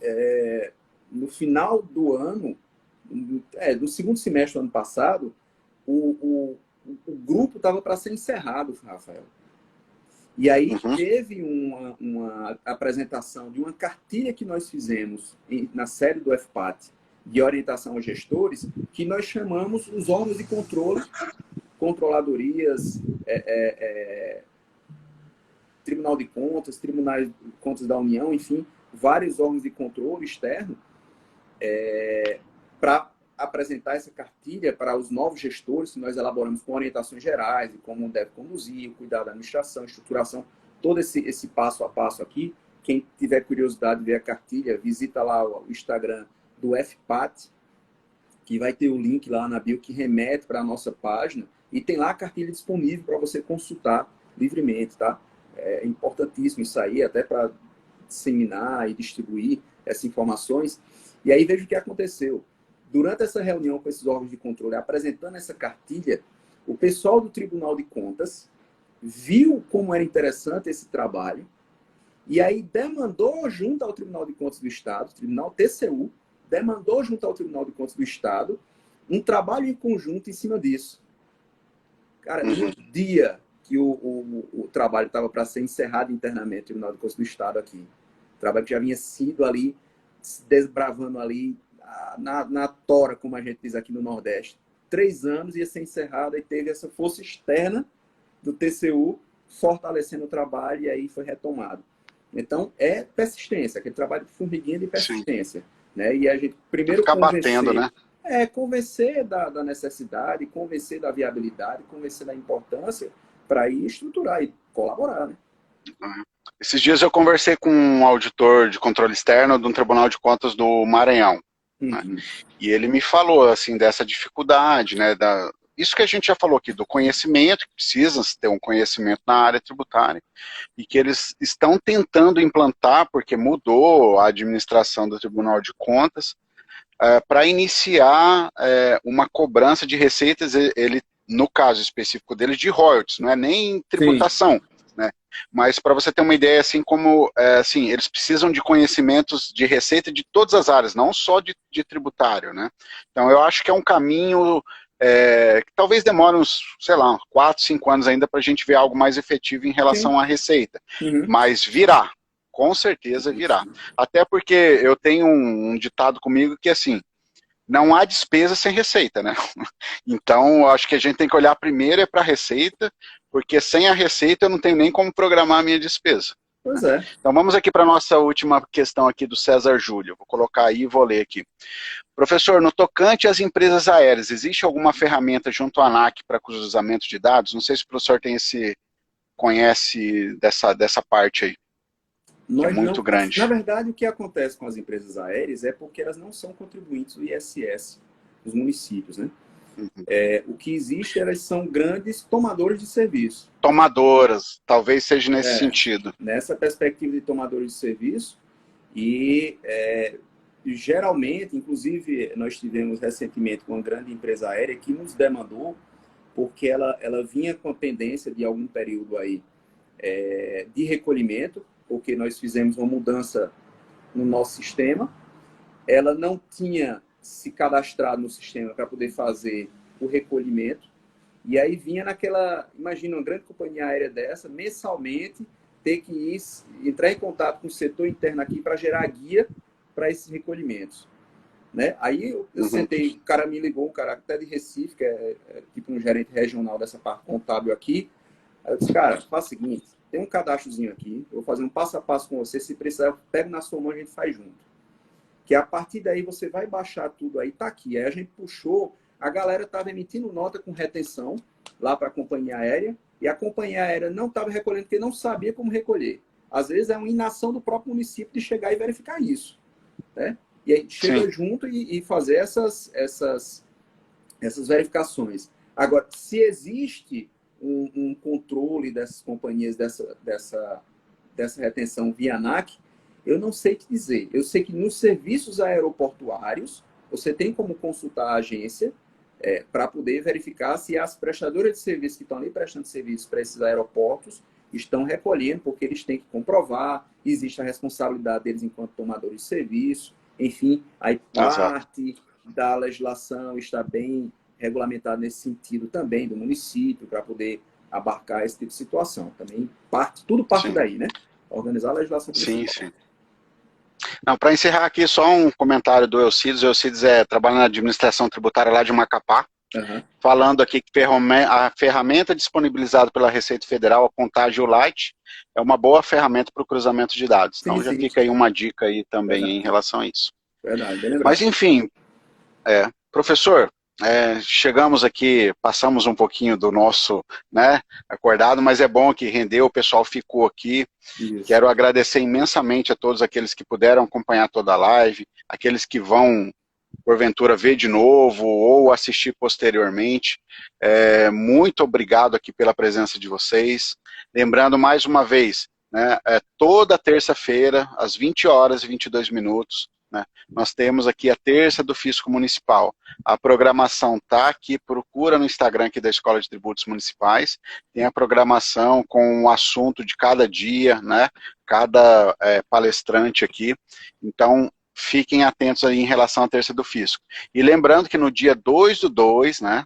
no final do ano, no segundo semestre do ano passado, o grupo estava para ser encerrado, Rafael. E aí teve uma apresentação de uma cartilha que nós fizemos na série do FPAT, de orientação aos gestores, que nós chamamos os órgãos de controle, controladorias, Tribunal de Contas, Tribunais de Contas da União, enfim, vários órgãos de controle externo, para apresentar essa cartilha para os novos gestores, que nós elaboramos com orientações gerais de como deve conduzir, o cuidado da administração, estruturação, todo esse passo a passo aqui. Quem tiver curiosidade de ver a cartilha, visita lá o Instagram do FPAT, que vai ter o link lá na bio que remete para a nossa página, e tem lá a cartilha disponível para você consultar livremente, tá? É importantíssimo isso aí, até para disseminar e distribuir essas informações. E aí veja o que aconteceu. Durante essa reunião com esses órgãos de controle, apresentando essa cartilha, o pessoal do Tribunal de Contas viu como era interessante esse trabalho e aí demandou junto ao Tribunal de Contas do Estado, Tribunal TCU, demandou junto ao Tribunal de Contas do Estado um trabalho em conjunto em cima disso. Cara, no dia que o trabalho estava para ser encerrado internamente no Tribunal de Contas do Estado aqui, o trabalho que já vinha sido ali, desbravando ali, na tora, como a gente diz aqui no Nordeste, 3 anos ia ser encerrada e teve essa força externa do TCU fortalecendo o trabalho e aí foi retomado. Então, é persistência, aquele trabalho de formiguinha de persistência. Né? E a gente primeiro batendo, né? Convencer da necessidade, convencer da viabilidade, convencer da importância para ir estruturar e colaborar. Né? Esses dias eu conversei com um auditor de controle externo de um Tribunal de Contas do Maranhão, né? Uhum. E ele me falou assim dessa dificuldade, né, isso que a gente já falou aqui, do conhecimento, que precisa ter um conhecimento na área tributária, e que eles estão tentando implantar, porque mudou a administração do Tribunal de Contas, para iniciar uma cobrança de receitas, ele, no caso específico deles, de royalties, não é nem Sim, tributação, né? Mas para você ter uma ideia, assim como assim, eles precisam de conhecimentos de receita de todas as áreas, não só de tributário, né? Então eu acho que é um caminho que talvez demore uns, sei lá, 4, 5 anos ainda para a gente ver algo mais efetivo em sim. relação à receita. Uhum. Mas virá, com certeza virá. Até porque eu tenho um ditado comigo que assim, não há despesa sem receita, né? Então, eu acho que a gente tem que olhar primeiro para a receita, porque sem a receita eu não tenho nem como programar a minha despesa. Pois é. Então, vamos aqui para a nossa última questão aqui do César Júlio. Vou colocar aí e vou ler aqui. Professor, no tocante às empresas aéreas, existe alguma ferramenta junto à ANAC para cruzamento de dados? Não sei se o professor conhece dessa parte aí, que é Nós muito não, na grande. verdade, o que acontece com as empresas aéreas é porque elas não são contribuintes do ISS dos municípios, né? Uhum. O que existe, elas são grandes tomadores de serviço. Tomadoras, talvez seja nesse sentido. Nessa perspectiva de tomadores de serviço, e geralmente, inclusive, nós tivemos recentemente uma grande empresa aérea que nos demandou, porque ela vinha com a pendência de algum período aí de recolhimento, porque nós fizemos uma mudança no nosso sistema, ela não tinha se cadastrado no sistema para poder fazer o recolhimento, e aí vinha naquela, imagina uma grande companhia aérea dessa, mensalmente, ter que entrar em contato com o setor interno aqui para gerar guia para esses recolhimentos. Né? Aí eu sentei, o cara me ligou, um cara até de Recife, que é tipo um gerente regional dessa parte contábil aqui. Aí eu disse, cara, faz o seguinte, tem um cadastrozinho aqui, eu vou fazer um passo a passo com você, se precisar, eu pego na sua mão e a gente faz junto. Que a partir daí você vai baixar tudo aí, tá aqui. Aí a gente puxou, a galera estava emitindo nota com retenção lá para a companhia aérea, e a companhia aérea não estava recolhendo porque não sabia como recolher. Às vezes é uma inação do próprio município de chegar e verificar isso. Né? E aí chega Sim. junto e fazer essas verificações. Agora, se existe um controle dessas companhias, dessa retenção via ANAC, eu não sei te dizer. Eu sei que nos serviços aeroportuários, você tem como consultar a agência para poder verificar se as prestadoras de serviço que estão ali prestando serviço para esses aeroportos estão recolhendo, porque eles têm que comprovar, existe a responsabilidade deles enquanto tomadores de serviço, enfim, aí parte da legislação está bem regulamentada nesse sentido também, do município, para poder abarcar esse tipo de situação. Também tudo parte daí, né? Organizar a legislação principal. Sim. Para encerrar aqui, só um comentário do Eucides. O Eucides trabalha na administração tributária lá de Macapá, falando aqui que a ferramenta disponibilizada pela Receita Federal, a Contágio Lite, é uma boa ferramenta para o cruzamento de dados. Então já fica aí uma dica aí também em relação a isso. Verdade, bem lembrado. Mas enfim, professor, chegamos aqui, passamos um pouquinho do nosso acordado, mas é bom que rendeu, o pessoal ficou aqui. Isso. Quero agradecer imensamente a todos aqueles que puderam acompanhar toda a live, aqueles que vão, porventura, ver de novo ou assistir posteriormente. Muito obrigado aqui pela presença de vocês. Lembrando mais uma vez, toda terça-feira, às 20 horas e 22 minutos, nós temos aqui a terça do Fisco Municipal. A programação está aqui, procura no Instagram aqui da Escola de Tributos Municipais, tem a programação com o assunto de cada dia, cada palestrante aqui. Então, fiquem atentos aí em relação à terça do Fisco. E lembrando que no dia 2/2,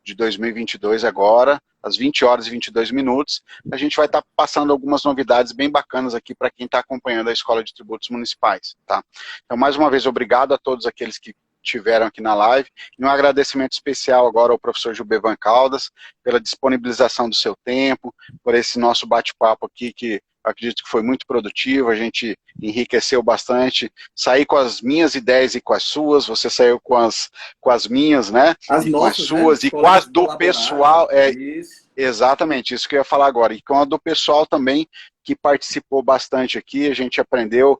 de 2022 agora, às 20 horas e 22 minutos, a gente vai estar passando algumas novidades bem bacanas aqui para quem está acompanhando a Escola de Tributos Municipais, tá? Então, mais uma vez, obrigado a todos aqueles que tiveram aqui na live, e um agradecimento especial agora ao professor Gilbervan Caldas, pela disponibilização do seu tempo, por esse nosso bate-papo aqui, que eu acredito que foi muito produtivo, a gente enriqueceu bastante, saí com as minhas ideias e com as suas, você saiu com as minhas, As e nossas, com as suas, e com as do pessoal, isso. Exatamente, isso que eu ia falar agora, e com a do pessoal também, que participou bastante aqui, a gente aprendeu.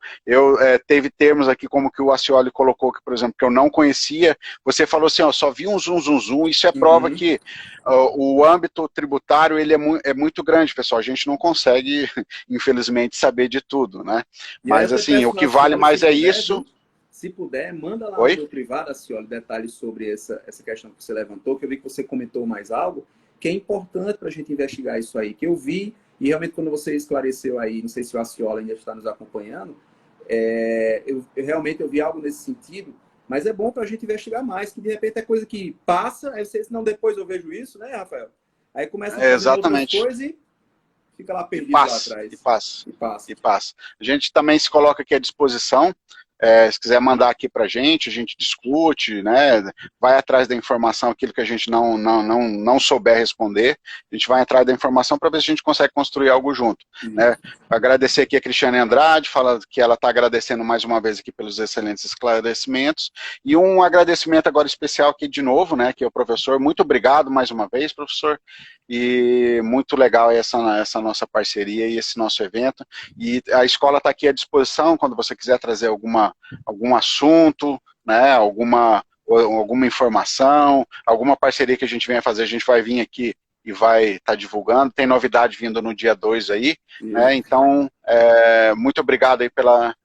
Teve termos aqui como que o Acioli colocou, que, por exemplo, que eu não conhecia. Você falou assim, ó, só vi um zoom, zoom, zoom. Isso é prova que o âmbito tributário ele é muito grande, pessoal. A gente não consegue, infelizmente, saber de tudo, né? E aí eu Mas, até assim, peço o na que vale Cioli, se mais é puder, isso. viu? Se puder, manda lá no Oi? meu privado, Cioli, detalhes sobre essa questão que você levantou, que eu vi que você comentou mais algo, que é importante para a gente investigar isso aí, que eu vi, e realmente quando você esclareceu aí, não sei se o Acioli ainda está nos acompanhando, eu vi algo nesse sentido, mas é bom para a gente investigar mais, que de repente é coisa que passa, aí você diz, não, depois eu vejo isso, né, Rafael? Aí começa fazendo outras Exatamente. coisas e fica lá E perdido lá paz, e atrás. paz, E passa. e paz. A gente também se coloca aqui à disposição. Se quiser mandar aqui para a gente discute, né? Vai atrás da informação, aquilo que a gente não souber responder, a gente vai atrás da informação para ver se a gente consegue construir algo junto. Né? Agradecer aqui a Cristiane Andrade, fala que ela está agradecendo mais uma vez aqui pelos excelentes esclarecimentos, e um agradecimento agora especial aqui de novo, né? Que é o professor, muito obrigado mais uma vez, professor, e muito legal essa nossa parceria e esse nosso evento, e a escola está aqui à disposição, quando você quiser trazer algum assunto, né, alguma informação, alguma parceria que a gente venha fazer, a gente vai vir aqui e vai estar divulgando, tem novidade vindo no dia 2 aí, né, então, muito obrigado aí pela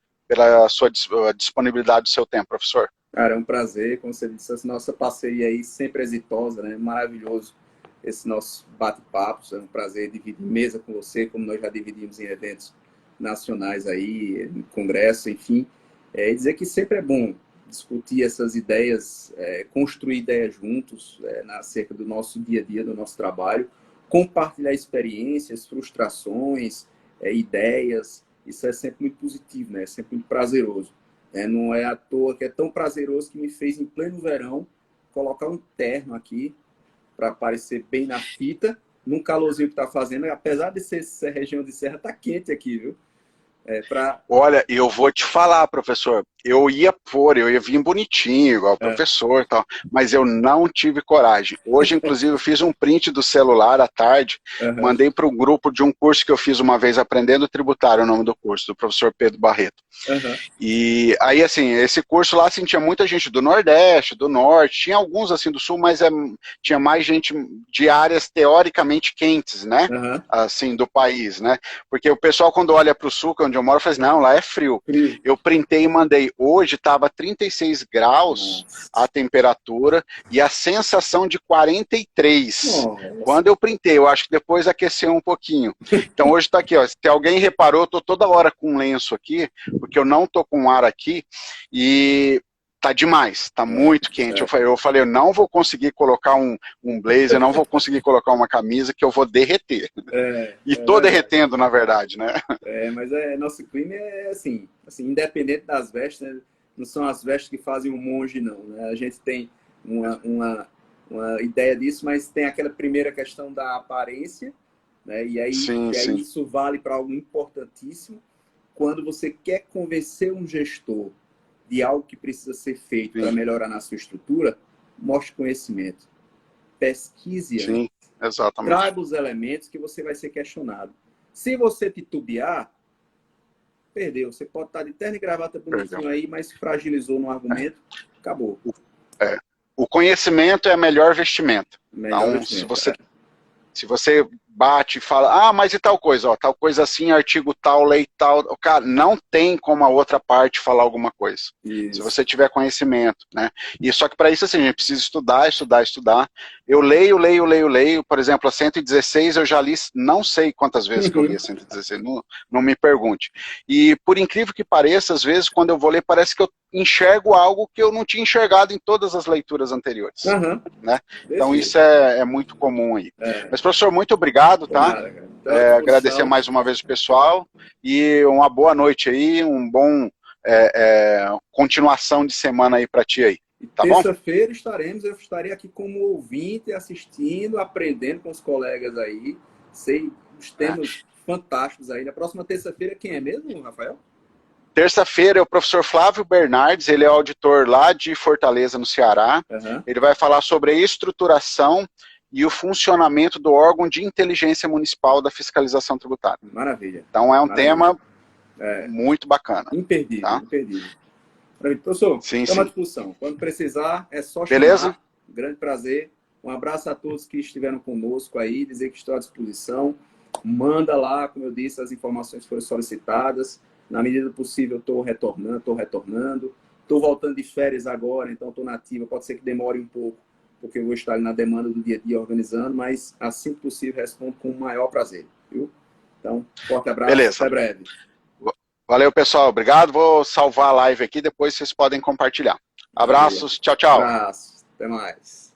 sua disponibilidade do seu tempo, professor. Cara, é um prazer, como você disse, essa nossa parceria aí sempre exitosa, né, maravilhoso esse nosso bate-papo, é um prazer dividir mesa com você, como nós já dividimos em eventos nacionais aí, em congresso, enfim, e dizer que sempre é bom discutir essas ideias, construir ideias juntos, acerca do nosso dia a dia, do nosso trabalho, compartilhar experiências, frustrações, ideias, isso é sempre muito positivo, né? É sempre muito prazeroso. Não é à toa que é tão prazeroso que me fez, em pleno verão, colocar um terno aqui para aparecer bem na fita, num calorzinho que está fazendo, apesar de ser região de serra, tá quente aqui, viu? Olha, eu vou te falar, professor, eu ia vir bonitinho, igual o professor e tal, mas eu não tive coragem. Hoje, inclusive, eu fiz um print do celular à tarde, mandei para o grupo de um curso que eu fiz uma vez, Aprendendo Tributário, o nome do curso, do professor Pedro Barreto. E aí, assim, esse curso lá, assim, tinha muita gente do Nordeste, do Norte, tinha alguns, assim, do Sul, mas tinha mais gente de áreas teoricamente quentes, né, assim, do país, né, porque o pessoal, quando olha para o Sul, que é onde eu moro, fala assim, não, lá é frio. Eu printei e mandei. Hoje estava 36 graus a temperatura e a sensação de 43. Nossa. Quando eu printei, eu acho que depois aqueceu um pouquinho. Então hoje está aqui, ó, se alguém reparou, eu estou toda hora com um lenço aqui, porque eu não estou com ar aqui, e tá demais, tá muito quente. Eu falei, eu não vou conseguir colocar um blazer, não vou conseguir colocar uma camisa que eu vou derreter. E tô derretendo, na verdade, né? Mas nosso clima é assim, independente das vestes, né? Não são as vestes que fazem um monge, não. Né? A gente tem uma ideia disso, mas tem aquela primeira questão da aparência, né? E aí isso vale para algo importantíssimo. Quando você quer convencer um gestor de algo que precisa ser feito para melhorar na sua estrutura, mostre conhecimento. Pesquise antes. Exatamente. Traga os elementos que você vai ser questionado. Se você titubear, perdeu. Você pode estar de terno e gravata bonitinho aí, mas fragilizou no argumento, acabou. O conhecimento é a melhor vestimenta. Então, se você bate e fala, mas e tal coisa? Ó, tal coisa assim, artigo tal, lei tal. Cara, não tem como a outra parte falar alguma coisa. Isso. Se você tiver conhecimento, né? E só que para isso, assim, a gente precisa estudar. Eu leio. Por exemplo, a 116 eu já li, não sei quantas vezes que eu li a 116, não me pergunte. E por incrível que pareça, às vezes, quando eu vou ler, parece que eu enxergo algo que eu não tinha enxergado em todas as leituras anteriores. Né? Então isso é muito comum aí. Mas, professor, muito obrigado, tá? Agradecer mais uma vez o pessoal e uma boa noite aí, um bom continuação de semana aí para ti aí. Tá bom? Terça-feira eu estarei aqui como ouvinte, assistindo, aprendendo com os colegas aí. Sei os temas fantásticos aí. Na próxima terça-feira, quem é mesmo, Rafael? Terça-feira é o professor Flávio Bernardes, ele é auditor lá de Fortaleza, no Ceará. Ele vai falar sobre a estruturação e o funcionamento do órgão de inteligência municipal da fiscalização tributária. Maravilha. Então é um Maravilha. tema muito bacana. Imperdível, tá? imperdível. Professor, estamos à disposição. Quando precisar, é só chamar. Beleza? Grande prazer. Um abraço a todos que estiveram conosco aí, dizer que estou à disposição. Manda lá, como eu disse, as informações foram solicitadas. Na medida do possível, estou retornando. Estou voltando de férias agora, então estou na ativa. Pode ser que demore um pouco, porque eu vou estar ali na demanda do dia a dia organizando, mas assim que possível respondo com o maior prazer. Viu? Então, forte abraço. Beleza. Até breve. Valeu, pessoal. Obrigado. Vou salvar a live aqui, depois vocês podem compartilhar. Abraços. Tchau, tchau. Abraços. Até mais.